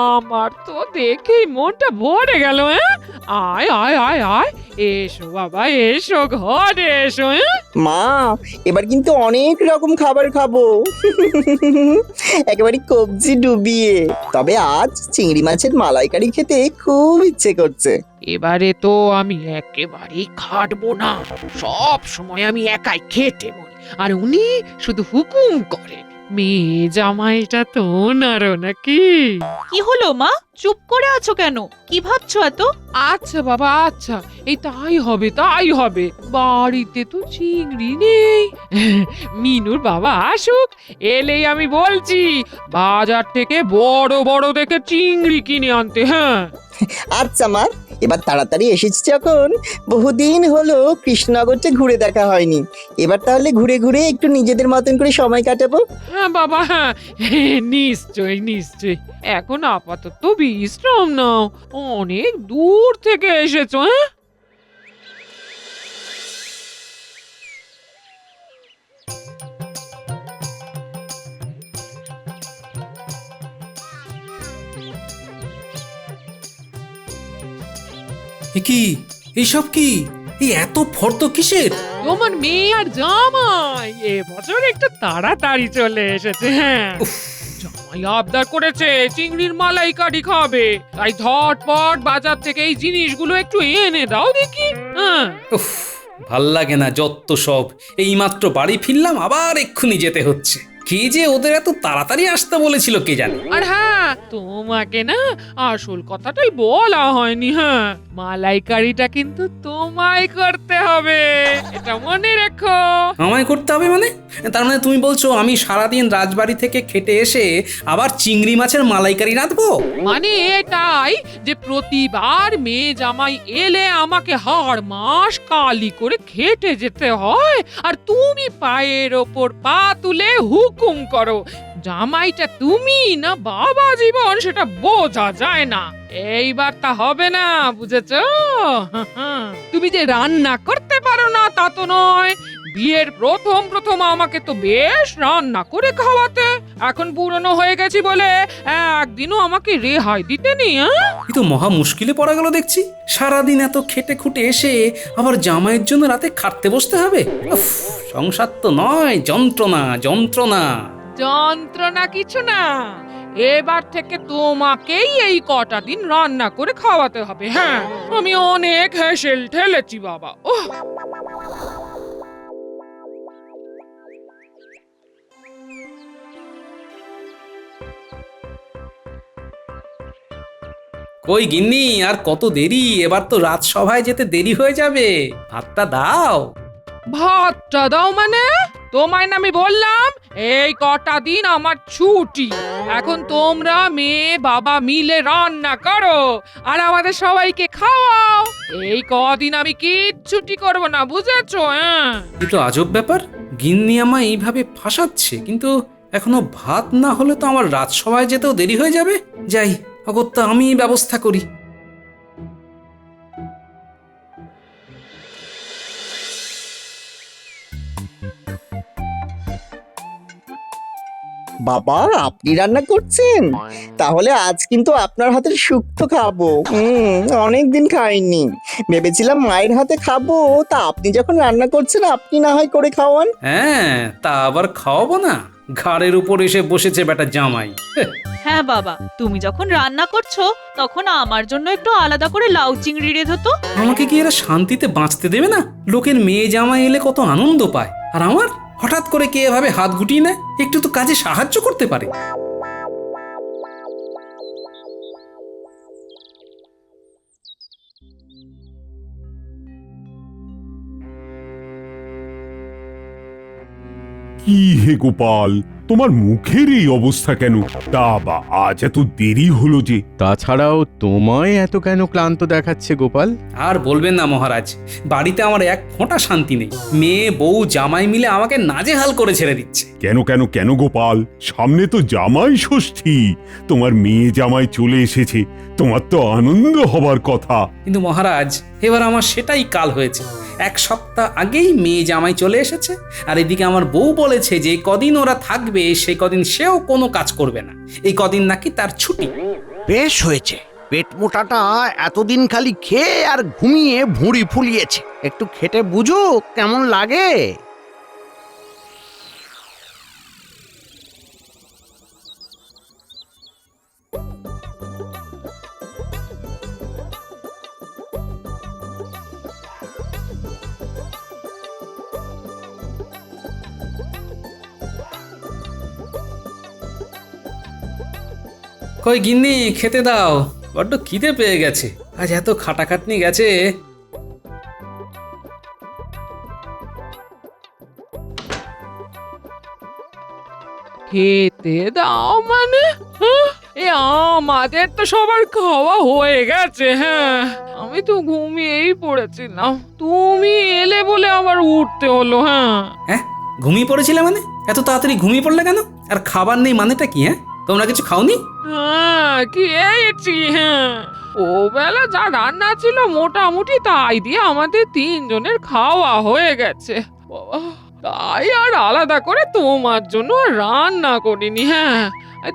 আমার তো দেখেই মনটা ভরে গেল। আয় আয় আয় আয়, এসো বাবা এসো, ঘরে এসো। মা, এবার কিন্তু অনেক রকম খাবার খাবো, একেবারে কবজি ডুবিয়ে। তবে আজ চিংড়ি মাছের মালাইকারি খেতে খুব ইচ্ছে করছে। এবারে তো আমি একেবারেই খাটবো না, সব সময় আমি একাই খেটে মরি, আর উনি শুধু হুকুম করেন। মেয়ে জামাইটা তো ওনারও নাকি। কি হলো মা, চুপ করে আছো কেন? কি ভাবছো এত? আচ্ছা বাবা আচ্ছা, এই তাই হবে তাই হবে। বাড়িতে তো চিংড়ি নেই, মিনুর বাবা আসুক, এলেই আমি বলছি বাজার থেকে বড় বড় দেখে চিংড়ি কিনে আনতে। হ্যাঁ আচ্ছা মা, এবার তাড়াতাড়ি এসেছি যখন, বহুদিন হলো কৃষ্ণনগরটা ঘুরে দেখা হয়নি, এবার তাহলে ঘুরে ঘুরে একটু নিজেদের মতন করে সময় কাটাবো। হ্যাঁ বাবা হ্যাঁ, নিশ্চয়ই নিশ্চয়ই। এখন আপাতত বিশ্রাম নাও, অনেক দূর থেকে এসেছো। হ্যাঁ কি এইসব কি? এই এত ফর্দ কিসের? তোমার মেয়ে আর জামাই এবছর একটু তাড়াতাড়ি চলে এসেছে। হ্যাঁ জামাই আবদার করেছে চিংড়ির মালাইকারি খাবে, তাই ঝটপট বাজার থেকে এই জিনিসগুলো একটু এনে দাও দেখি। হ্যাঁ ভাল লাগে না যত সব। এইমাত্র বাড়ি ফিরলাম, আবার এক্ষুনি যেতে হচ্ছে। কি যে ওদের এত তাড়াতাড়ি আসতে বলেছিল কে জানে। আর হ্যাঁ, তোমাকে না আসল কথাটাই বলা হয়নি। হ্যাঁ মালাইকারিটা কিন্তু তোমায় করতে হবে, এটা মনে রেখো। আমায় করতে হবে মানে? তার মানে তুমি বলছো আমি সারাদিন রাজবাড়ি থেকে খেটে এসে আবার চিংড়ি মাছের মালাইকারি রাঁধবো? মানে এটাই যে প্রতিবার মেয়ে জামাই এলে আমাকে হাড় মাস কালি করে খেটে যেতে হয়, আর তুমি পায়ের ওপর পা তুলে হুকুম করো। জামাইটা তুমি না বাবা জীবন সেটা বোঝা যায় না। এইবার তা হবে না, বুঝেছো? তুমি যে রান্না করতে পারো না তা তো নয়, বিয়ের প্রথম প্রথম আমাকে তো বেশ রান্না করে খাওয়াতে। এখন পুরনো হয়ে গেছি বলে একদিনও আমাকে রেহাই দিতে নেই। এ তো মহা মুশকিলে পড়া গেল দেখছি। সারাদিন এত খেটে খুটে এসে আবার জামাইয়ের জন্য রাতে খাটতে বসতে হবে। উফ, সংসার তো নয়, যন্ত্রণা যন্ত্রণা। যন্ত্রণা কিছু না, এবার থেকে তোমাকেই এই কটা দিন রান্না করে খাওয়াতে হবে। হ্যাঁ আমি অনেক হেসেল ঠেলেছি বাবা। ওহ কই গিন্নি, আর কত দেরি? এবার তো রাজসভায় যেতে দেরি হয়ে যাবে, ভাতটা দাও। ভাতটা দাও মানে? তোমায় না আমি বললাম এই কটা দিন আমার ছুটি, এখন তোমরা মেয়ে বাবা মিলে রান্না করো আর আমাদের সবাইকে খাওয়াও। এই কদিন আমি কিচ্ছুটি করবো না, বুঝেছো? হ্যাঁ এ তো আজব ব্যাপার, গিন্নি আমায় এইভাবে ফাঁসাচ্ছে, কিন্তু এখনো ভাত না হলে তো আমার রাজসভায় যেতেও দেরি হয়ে যাবে। যাই, অগত্যা আমি ব্যবস্থা করি। বাবা, আপনি রান্না করছেন? তাহলে আজ কিন্তু আপনার হাতের শুক্তো খাবো। অনেকদিন খাইনি, ভেবেছিলাম মায়ের হাতে খাবো, তা আপনি যখন রান্না করছেন আপনি না হয় করে খাওয়ান। হ্যাঁ, তা আবার খাওয়াবো না? ঘাড়ের উপর এসে বসেছে বেটা জামাই। হ্যাঁ বাবা, তুমি যখন রান্না করছো তখন আমার জন্য একটু আলাদা করে লাউ চিংড়ি রেঁধো তো। আমাকে কি এরা শান্তিতে বাঁচতে দেবে না? লোকের মেয়ে জামাই এলে কত আনন্দ পায়, আর আমার হঠাৎ করে কে এভাবে হাত গুটিয়ে নেয়? একটু তো কাজে সাহায্য করতে পারে। কি হে গোপাল, তোমার মুখের এই অবস্থা কেন? তা বা আজ এত দেরি হলো যে? তাছাড়াও তোমায় এত কেন ক্লান্ত দেখাচ্ছে গোপাল? আর বলবেন না মহারাজ, বাড়িতে আমার এক ফোঁটা শান্তি নেই। মেয়ে বউ জামাই মিলে আমাকে নাজেহাল করে ছেড়ে দিচ্ছে। কেন কেন কেন গোপাল, সামনে তো জামাই ষষ্ঠী, তোমার মেয়ে জামাই চলে এসেছে, তোমার তো আনন্দ হবার কথা। কিন্তু মহারাজ, এবার আমার সেটাই কাল হয়েছে। এক সপ্তাহ আগেই মেয়ে জামাই চলে এসেছে, আর এদিকে আমার বউ বলেছে যে কদিন ওরা থাকবে সেই কদিন সেও কোনো কাজ করবে না। এই কদিন নাকি তার ছুটি। বেশ হয়েছে, পেট মোটাটা এতদিন খালি খেয়ে আর ঘুমিয়ে ভুঁড়ি ফুলিয়েছে। একটু খেটে বুঝুক কেমন লাগে। কই গিন্নি, খেতে দাও, বড্ড খিদে পেয়ে গেছে। আজ এত খাটাখাটনি গেছে। খেতে দাও মানে? এ আমাদের তো সবার খাওয়া হয়ে গেছে। হ্যাঁ, আমি তো ঘুমিয়েই পড়েছিলাম, তুমি এলে বলে আবার উঠতে হলো। হ্যাঁ, ঘুমিয়ে পড়েছিলে মানে? এত তাড়াতাড়ি ঘুমিয়ে পড়লে কেন? আর খাবার নেই মানেটা কি? হ্যাঁ, তোমরা কিছু খাওনি? হ্যাঁ, খেয়েছি। হ্যাঁ, ও বেলা যা রান্না ছিল মোটামুটি তাই দিয়ে আমাদের তিনজনের খাওয়া হয়ে গেছে। বাবা, তাই আর আলাদা করে তোমার জন্য রান্না করিনি। হ্যাঁ,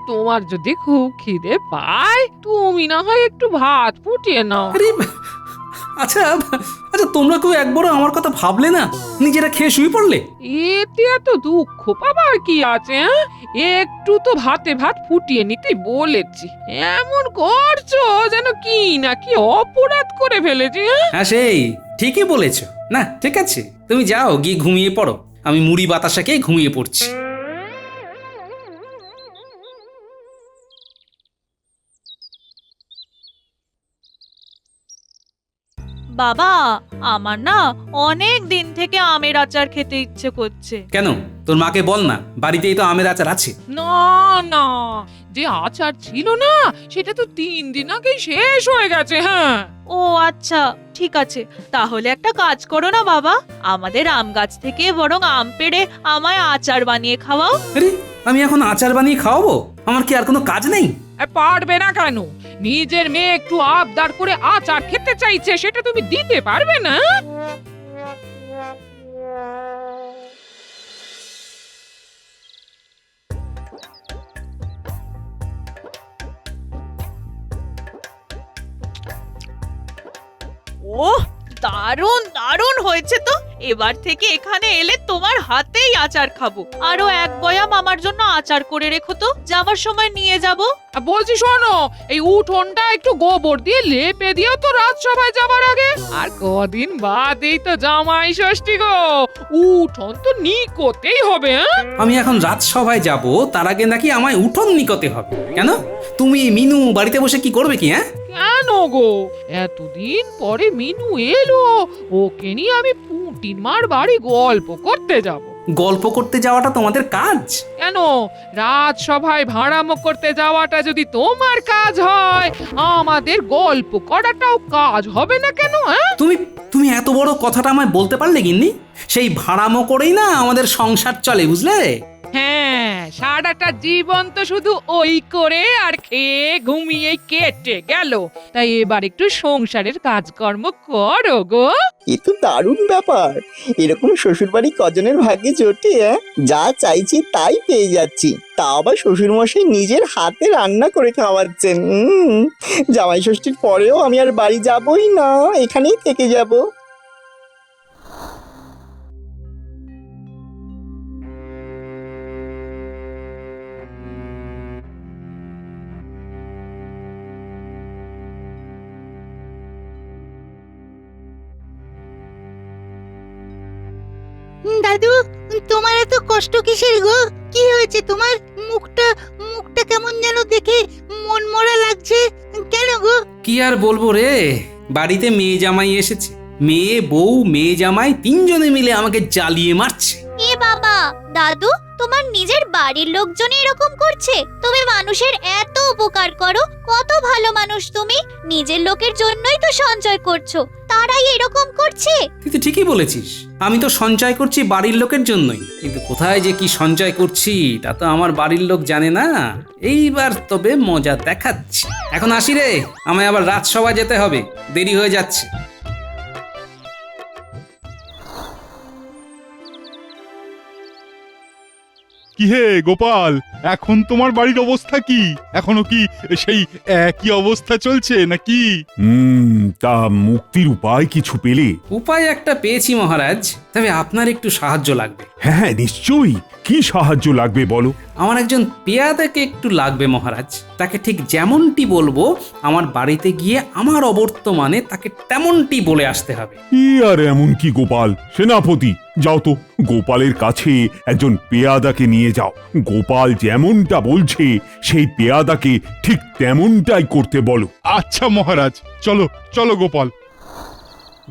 তোমার যদি খুব খিদে পায় তুমি না হয় একটু ভাত ফুটিয়ে নাও। আচ্ছা আচ্ছা, তোমরা কেউ একবারও আমার কথা ভাবলে না? নিজেরা খেয়ে শুয়ে পড়লে। এতে এত দুঃখ পাবার কি আছে? একটু তো ভাতে ভাত ফুটিয়ে নিতে বলেছি, এমন করছো যেন কি না কি অপরাধ করে ফেলেছি। হ্যাঁ, সেই ঠিকই বলেছো। না ঠিক আছে, তুমি যাও গিয়ে ঘুমিয়ে পড়ো, আমি মুড়ি বাতাসা খেয়ে ঘুমিয়ে পড়ছি। বাবা, আমার না অনেক দিন থেকে আমের আচার খেতে ইচ্ছে করছে। কেন, তোর মাকে বল না, বাড়িতেই তো আমের আচার আছে। না না, যে আচার ছিল না সেটা তো 3 দিন আগেই শেষ হয়ে গেছে। হ্যাঁ। ও আচ্ছা, ঠিক আছে, তাহলে একটা কাজ করো না বাবা, আমাদের আম গাছ থেকে বরং আম পেড়ে আমায় আচার বানিয়ে খাওয়াও। আরে, আমি এখন আচার বানিয়ে খাওয়াবো? আমার কি আর কোনো কাজ নেই? পারবে না কেন? নিজের মেয়ে একটু আবদার করে আচার খেতে চাইছে, সেটা তুমি দিতে পারবে না? ওহ, দারুণ দারুণ হয়েছে তো। এবার থেকে এখানে এলে তোমার হাতেই আচার খাবো। আরো এক বয়াম আমার জন্য আচার করে রেখো তো, যাবার সময় নিয়ে যাব। বলছি শোনো, এই উঠোনটা একটু গোবর দিয়ে লেপে দিও তো রাজসভায় যাবার আগে। আর কদিন বাদেই তো জামাই ষষ্ঠী গো, উঠোন তো নিকোতেই হবে। আমি এখন রাজসভায় যাব, তার আগে নাকি আমায় উঠোন নিকতে হবে? কেন, তুমি মিনু বাড়িতে বসে কি করবে কি? হ্যাঁ, কেন গো, এতদিন পরে মিনু এলো, ওকে নিয়ে আমি পুঁটির মার বাড়ি গল্প করতে যাব। গল্প করতে যাওয়াটা তোমাদের কাজ? কেন, রাজসভায় ভাড়ামো করতে যাওয়াটা যদি তোমার কাজ হয়, আমাদের গল্প করাটাও কাজ হবে না কেন? তুমি এত বড় কথাটা আমায় বলতে পারলে গিন্নি? সেই ভাড়ামো করেই না আমাদের সংসার চলে, বুঝলে? হ্যাঁ, সারাটা জীবন তো শুধু ওই করে আর খেয়ে ঘুমিয়ে কেটে গেল, তাই এবার একটু সংসারের কাজকর্ম করো গো। এ তো দারুণ ব্যাপার, এরকম শ্বশুর বাড়ি কজনের ভাগ্যে জোটে? যা চাইছি তাই পেয়ে যাচ্ছি, তা আবার শ্বশুর মশাই নিজের হাতে রান্না করে খাওয়াচ্ছেন। জামাই ষষ্ঠীর পরেও আমি আর বাড়ি যাবই না, এখানেই থেকে যাব। দাদু, তোমার এত কষ্ট কিসের গো? কি হয়েছে তোমার? মুখটা মুখটা কেমন যেন দেখে মন মরা লাগছে কেন গো? কি আর বলবো রে, বাড়িতে মেয়ে জামাই এসেছে। মেয়ে বউ মেয়ে জামাই তিনজনে মিলে আমাকে জ্বালিয়ে মারছে। এ বাবা, দাদু তোমার নিজের বাড়ির লোকজন এরকম করছে? তুমি মানুষের এত উপকার করো, কত ভালো মানুষ তুমি। নিজের লোকের জন্যই তো সঞ্চয় করছো, তারাই এরকম করছে। তুই তো ঠিকই বলেছিস, আমি তো সঞ্চয় করছি বাড়ির লোকের জন্যই, কিন্তু কোথায় যে কি সঞ্চয় করছি তা তো আমার বাড়ির লোক জানে না। এইবার তবে মজা দেখাচ্ছি। এখন আসি রে, আমায় আবার রাজসভা যেতে হবে, দেরি হয়ে যাচ্ছে। কি হে গোপাল, এখন তোমার বাড়ির অবস্থা কি? এখনো কি সেই একই অবস্থা চলছে নাকি? তা মুক্তির উপায় কিছু পেলে? উপায় একটা পেয়েছি মহারাজ, তবে আপনার একটু সাহায্য লাগবে। হ্যাঁ নিশ্চয়ই, কি সাহায্য লাগবে বলো। আমার একজন পেয়াদাকে একটু লাগবে মহারাজ। তাকে ঠিক যেমনটি বলবো, আমার বাড়িতে গিয়ে আমার অবর্তমানে তাকে তেমনটি বলে আসতে হবে। ই আর এমন কি গোপাল, সেনাপতি যাও তো, গোপালের কাছে একজন পেয়াদাকে নিয়ে যাও। গোপাল যেমনটা বলছে সেই পেয়াদাকে ঠিক তেমনটাই করতে বলো। আচ্ছা মহারাজ, চলো চলো গোপাল।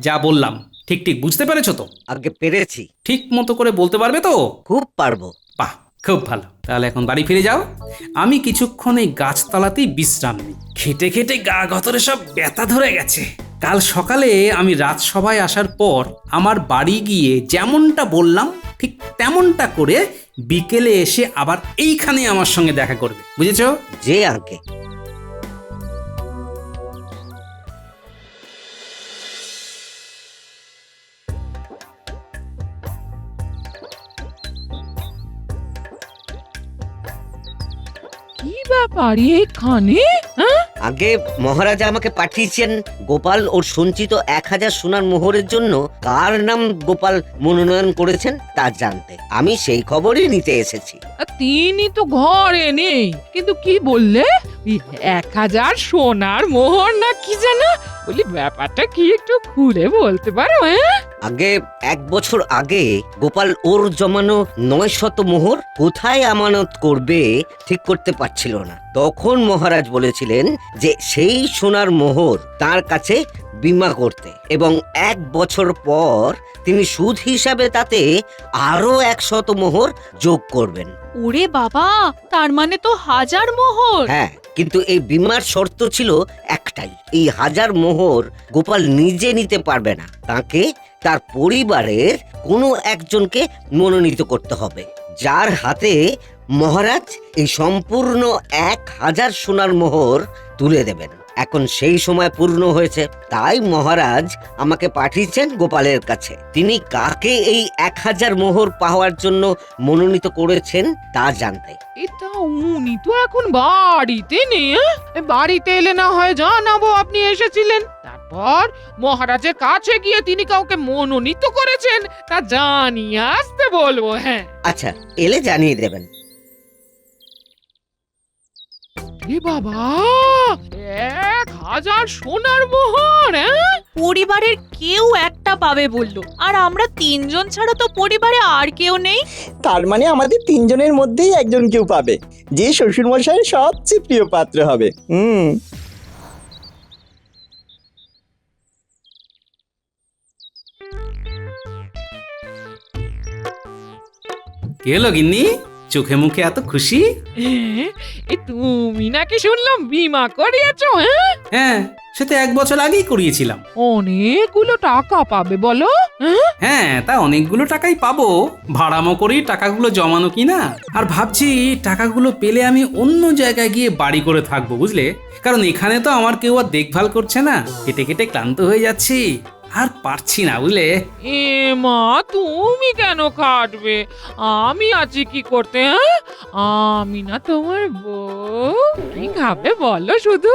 যা বললাম ঠিক ঠিক বুঝতে পেরেছো তো? আগে পেরেছি। ঠিক মতো করে বলতে পারবে তো? খুব পারবো। বাহ, খুব ভালো। তাহলে এখন বাড়ি ফিরে যাও, আমি কিছুক্ষণ এই গাছতলাতেই বিশ্রাম নিই। খেটে খেটে গা গতরে সব ব্যথা ধরে গেছে। কাল সকালে আমি রাজসভায় আসার পর আমার বাড়ি গিয়ে যেমনটা বললাম ঠিক তেমনটা করে বিকেলে এসে আবার এইখানে আমার সঙ্গে দেখা করবে, বুঝেছো? যে আগে। কি ব্যাপার এখানে? আগে মহারাজা আমাকে পাঠিয়েছেন গোপাল ওর সঞ্চিত 1000 সোনার মোহরের জন্য কার নাম গোপাল মনোনয়ন করেছেন তা জানতে। আমি সেই খবরই নিতে এসেছি। তিনি তো ঘরে নেই, কিন্তু কি বললে? 1000 সোনার মোহর না কি জানো? বলি ব্যাপারটা কি একটু খুলে বলতে পারো? আগে 1 বছর আগে গোপাল ওর জমানো 900 মোহর কোথায় আমানত করবে ঠিক করতে পারছিল না। তখন মহারাজ বলেছিলেন যে সেই সোনার মোহর তার কাছে বীমা করতে, এবং 1 বছর পর তিনি সুদ হিসাবে তাতে আরো 100 মোহর যোগ করবেন। ওরে বাবা, তার মানে তো 1000 মোহর। হ্যাঁ, কিন্তু এই বীমার শর্ত ছিল একটাই, এই 1000 মোহর গোপাল নিজে নিতে পারবে না, তাকে তার পরিবারের কোনো একজনকে মনোনীত করতে হবে, যার হাতে মহারাজ এই সম্পূর্ণ 1000 সোনার মোহর তুলে দেবেন। এখন সেই সময় পূর্ণ হয়েছে, তাই মহারাজ আমাকে পাঠিয়েছেন গোপালের কাছে। তিনি কাকে এই 1000 মোহর পাওয়ার জন্য মনোনীত করেছেন তা জানতে। এটা উনি তো এখন বাড়িতে নেই। বাড়িতে এলে না হয় জানাবো আপনি এসেছিলেন। তারপর মহারাজের কাছে গিয়ে তিনি কাউকে মনোনীত করেছেন তা জানিয়ে আসতে বলবো। হ্যাঁ আচ্ছা, এলে জানিয়ে দেবেন। এ বাবা, 1000 সোনার মোহর! পরিবারের কেউ একটা পাবে বললো, আর আমরা 3 জন ছাড়া তো পরিবারে আর কেউ নেই। তার মানে আমাদের 3 জনের মধ্যেই একজন কেউ পাবে, যে শ্বশুর মশাইয়ের সবচেয়ে প্রিয় পাত্র হবে। কি হলো গিন্নি, চোখে মুখে এত খুশি? তুমি নাকি শুনলাম বীমা করিয়েছো? হ্যাঁ, সে তো 1 বছর আগেই করিয়েছিলাম। অনেকগুলো টাকা পাবে বলো? হ্যাঁ, তা অনেকগুলো টাকাই পাবো, ভাড়ামো করেই টাকাগুলো জমানো কিনা। আর ভাবছি টাকাগুলো পেলে আমি অন্য জায়গায় গিয়ে বাড়ি করে থাকবো, বুঝলে? কারণ এখানে তো আমার কেউ আর দেখভাল করছে না, কেটে কেটে ক্লান্ত হয়ে যাচ্ছি, আর পারছি না, বুঝলে? এ মা, তুমি কেন কাটবে? আমি আছি কি করতে? আমি না তোমার বউ? কি খাবে বলো, শুধু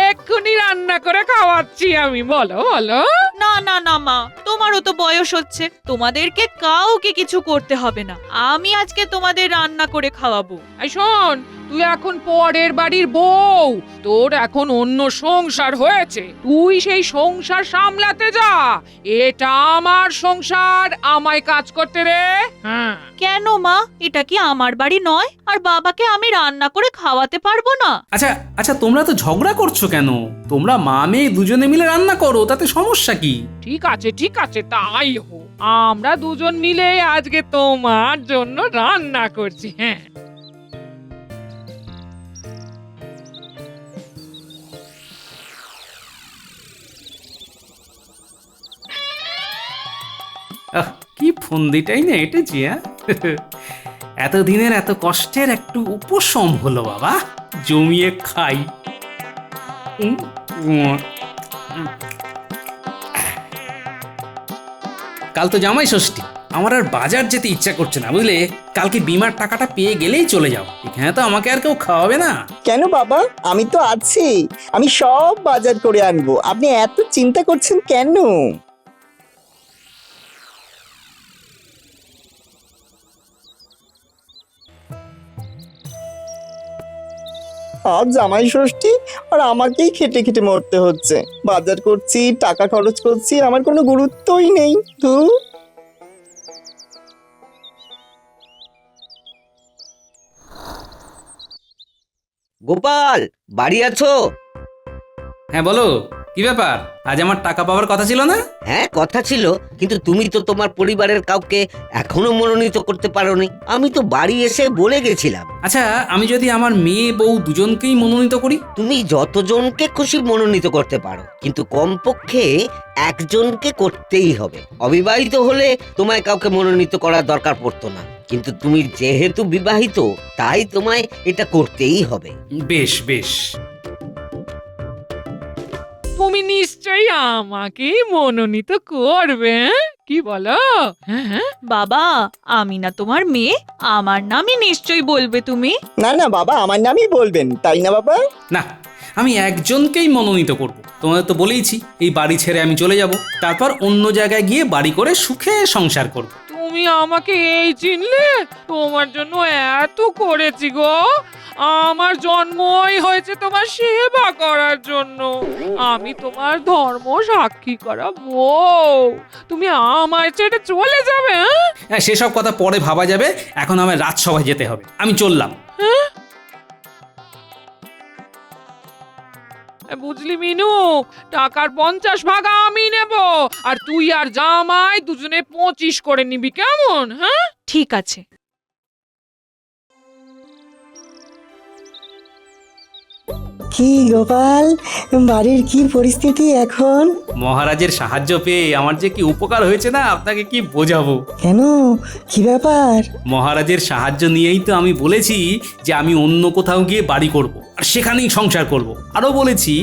এক্ষুনি রান্না করে খাওয়াচ্ছি আমি। বলো বলো। না না না মা, তোমারও তো বয়স হচ্ছে, তোমাদেরকে কাউকে কিছু করতে হবে না, আমি আজকে তোমাদের রান্না করে খাওয়াবো। এই শোন, তুই এখন পরের বাড়ির বউ, তোর এখন অন্য সংসার হয়েছে, তুই সেই সংসার সামলাতে যা। এটা আমার সংসার, আমায় কাজ করতে রে। হ্যাঁ। কেন মা, এটা কি আমার বাড়ি নয়? আর বাবাকে আমি রান্না করে খাওয়াতে পারবো না? আচ্ছা আচ্ছা, তোমরা তো ঝগড়া করছো কেন? তোমরা মা মেয়ে দুজনে মিলে রান্না করো, তাতে সমস্যা কি? ঠিক আছে, তাই হোক। আমরা দুজন মিলে আজকে তোমার জন্য রান্না করছি। হ্যাঁ, কি ফন্দিটাই না এটেছি। এতদিনের এত কষ্টের একটু উপশম হলো বাবা, জমিয়ে খাই। কাল তো জামাই ষষ্ঠী, আমার আর বাজার যেতে ইচ্ছা করছে না বুঝলে। কালকে বিমার টাকাটা পেয়ে গেলেই চলে যাও, এখানে তো আমাকে আর কেউ খাওয়াবে না। কেন বাবা, আমি তো আছি, আমি সব বাজার করে আনবো, আপনি এত চিন্তা করছেন কেন? আজ জামাই ষষ্ঠী আর আমাকেই খেটে খেটে মরতে হচ্ছে। বাজার করছি, টাকা খরচ করছি, আমার কোনো গুরুত্বই নেই। ধুর। গোপাল, বাড়ি আছো? হ্যাঁ বলো, কি ব্যাপার? আজ আমার টাকা পাওয়ার কথা ছিল না? হ্যাঁ, কথা ছিল, কিন্তু তুমি তো তোমার পরিবারের কাউকে এখনো মনোনীত করতে পারোনি। আমি তো বাড়ি এসে বলে গেছিলাম। আচ্ছা, আমি যদি আমার মেয়ে বউ দুজনকেই মনোনীত করি? তুমি যতজনকে খুশি মনোনীত করতে পারো, কিন্তু কমপক্ষে একজনকে করতেই হবে। অবিবাহিত হলে তোমায় কাউকে মনোনীত করার দরকার পড়তো না, কিন্তু তুমি যেহেতু বিবাহিত, তাই তোমায় এটা করতেই হবে। বেশ বেশ, তুমি নিশ্চয়ই আমাকেই মনোনীত করবে, কি বলো? বাবা, আমি না তোমার মেয়ে, আমার নামই নিশ্চয়ই বলবে তুমি। না না বাবা, আমার নামই বলবেন, তাই না বাবা? না, আমি একজনকেই মনোনীত করব। তোমাদের তো বলেইছি এই বাড়ি ছেড়ে আমি চলে যাব, তারপর অন্য জায়গায় গিয়ে বাড়ি করে সুখে সংসার করব। তুমি আমাকে এই চিনলে? তোমার জন্য এত করেছি গো, আমার জন্মই হয়েছে তোমার সেবা করার জন্য। আমি তোমার ধর্ম সাক্ষী করা বউ, তুমি আমায় ছেড়ে চলে যাবে? হ্যাঁ, সেসব কথা পরে ভাবা যাবে, এখন আমার রাজসভায় যেতে হবে, আমি চললাম। বুঝলি মিনু, টাকার 50 ভাগ আমি নেব, আর তুই আর জামাই দুজনে 25 করে নিবি, কেমন? হ্যাঁ, ঠিক আছে। কি গোপাল, বাড়ির কি পরিস্থিতি এখন? মহারাজের সাহায্য পেয়ে আমার যে কি উপকার হয়েছে না, আপনাকে কি বোঝাবো। কেন, কি ব্যাপার? মহারাজের সাহায্য নিয়েই তো আমি বলেছি যে আমি অন্য কোথাও গিয়ে বাড়ি করব আর সেখানেই সংসার করব। আরও বলেছি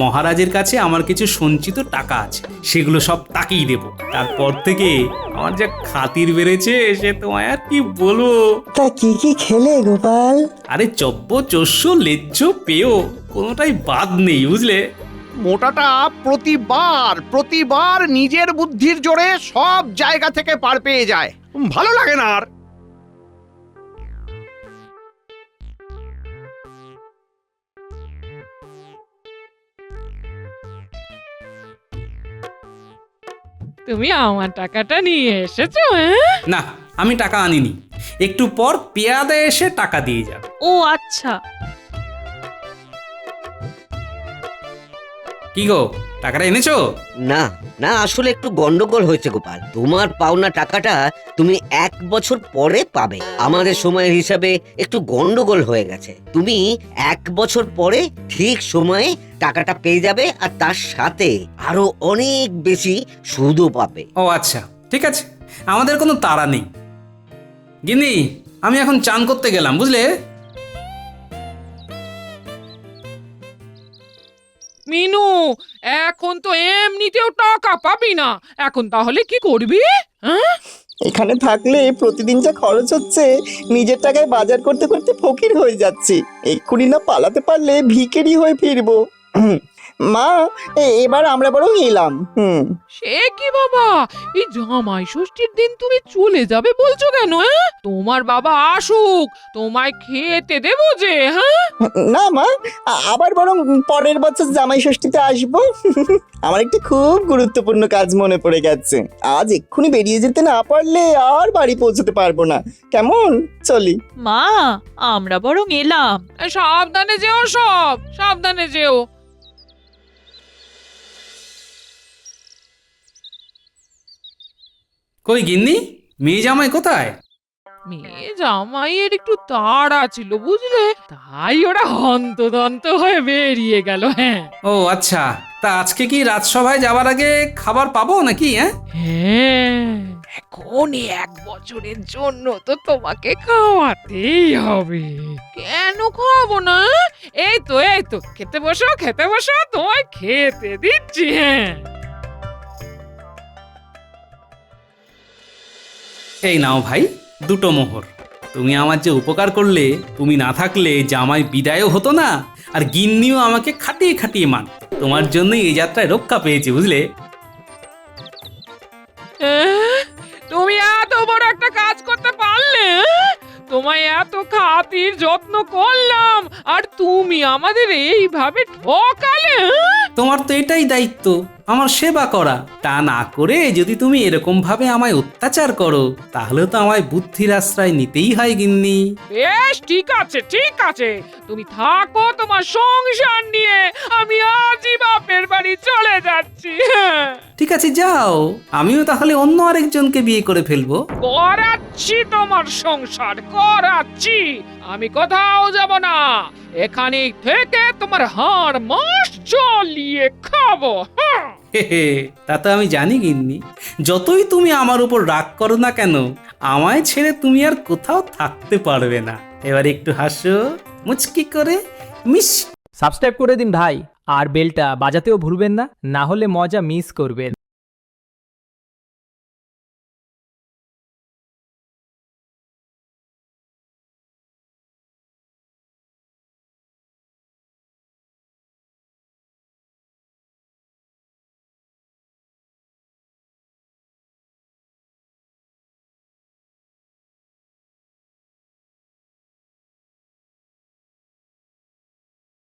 মহারাজের কাছে আমার কিছু সঞ্চিত টাকা আছে, সেগুলো সব তাকেই দেব। তারপর থেকে আমার যা খাতির বেড়েছে সে তোমায় আর কি বলবো। তা কি কি খেলে গোপাল? আরে চব্য চস্য লেজ্জ পেয়েও কোনোটাই বাদ নেই বুঝলে। মোটাটা প্রতিবার নিজের বুদ্ধির জোরে সব জায়গা থেকে পার পেয়ে যায়, ভালো লাগে না আর। তুমি আমার টাকাটা নিয়ে এসেছো? না, আমি টাকা আনিনি, একটু পর পেয়াদা এসে টাকা দিয়ে যাবে। ও আচ্ছা। কি গো, টাকাটা এনেছো? না না, আসলে একটু গন্ডগোল হয়েছে গোপাল। তোমার পাওনা টাকাটা তুমি 1 বছর পরে পাবে। আমাদের সময়ের হিসাবে একটু গন্ডগোল হয়ে গেছে। তুমি 1 বছর পরে ঠিক সময়ে টাকাটা পেয়ে যাবে, আর তার সাথে আরো অনেক বেশি সুদও পাবে। ও আচ্ছা, ঠিক আছে, আমাদের কোনো তাড়া নেই। গিন্নি, আমি এখন চান করতে গেলাম বুঝলে। মিনু, এখন তো এমনিতেও টাকা পাবি না, এখন তাহলে কি করবি? এখানে থাকলে প্রতিদিন যা খরচ হচ্ছে, নিজের টাকায় বাজার করতে করতে ফকির হয়ে যাচ্ছি। এক্ষুনি না পালাতে পারলে ভিখারি হয়ে ফিরবো। মা এবার আমরা বরং এলাম। সে কি বাবা, এই জামাই ষষ্ঠীর দিন তুমি চলে যাবে বলছো কেন? তোমার বাবা আসুক, তোমায় খেতে দেবো যে। হ্যাঁ না মা, আবার বরং পরের বছর জামাই ষষ্ঠীতে আসবো। আমার একটা খুব গুরুত্বপূর্ণ কাজ মনে পড়ে গেছে। আজ এক্ষুনি বেরিয়ে যেতে না পারলে আর বাড়ি পৌঁছতে পারবো না। কেমন, চলি? মা, আমরা বরং এলাম। সাবধানে যেও, সব সাবধানে যেও। কই গিন্নি, মেয়ে জামাই কোথায়? মেয়ে জামাইয়ের একটু তাড়া ছিল বুঝলে, তাই ওরা হন্তদন্ত হয়ে বেরিয়ে গেল। হ্যাঁ। ও আচ্ছা, তা আজকে কি রাজসভায় যাওয়ার আগে খাবার পাবো নাকি? হ্যাঁ, এখন 1 বছরের জন্য তো তোমাকে খাওয়াতেই হবে। কেন খাওয়াবো না? এই তো খেতে বসো, তোমায় খেতে দিচ্ছি। হ্যাঁ, এই নাও ভাই, 2টো মোহর। তুমি আমার যে উপকার করলে, তুমি না থাকলে জামাই বিদায়ও হতো না, আর গিন্নিও আমাকে খাটিয়ে খাটিয়ে মান। তোমার জন্যই এই যাত্রায় রক্ষা পেয়েছি, বুঝলে? তুমি এত বড় একটা কাজ করতে পারলে? তোমায় এত খাতির যত্ন করলাম, আর তুমি আমাদের এইভাবে ঠকালে? তোমার তো এটাই দায়িত্ব, আমার সেবা করা। তা না করে যদি তুমি এরকম ভাবে আমায় অত্যাচার করো, তাহলে তো আমায় বুদ্ধির আশ্রয় নিতেই হয় গিন্নি। বেশ, ঠিক আছে, তুমি থাকো তোমার সংসার নিয়ে, আমি আজই বাপের বাড়ি চলে যাচ্ছি। ঠিক আছে, যাও। আমিও তাহলে অন্য আরেকজনকে বিয়ে করে ফেলবো। করাচ্ছি তোমার সংসার, করাচ্ছি। আমি কোথাও যাব না, এখানে থেকে তোমার হাড় মাস জ্বলিয়ে খাবো। তা তো আমি জানি গিন্নি, যতই তুমি আমার উপর রাগ করো না কেন, আমায় ছেড়ে তুমি আর কোথাও থাকতে পারবে না। এবার একটু হাসো মুচকি করে, মিস। সাবস্ক্রাইব করে দিন ভাই, আর বেলটা বাজাতেও ভুলবেন না, না হলে মজা মিস করবেন।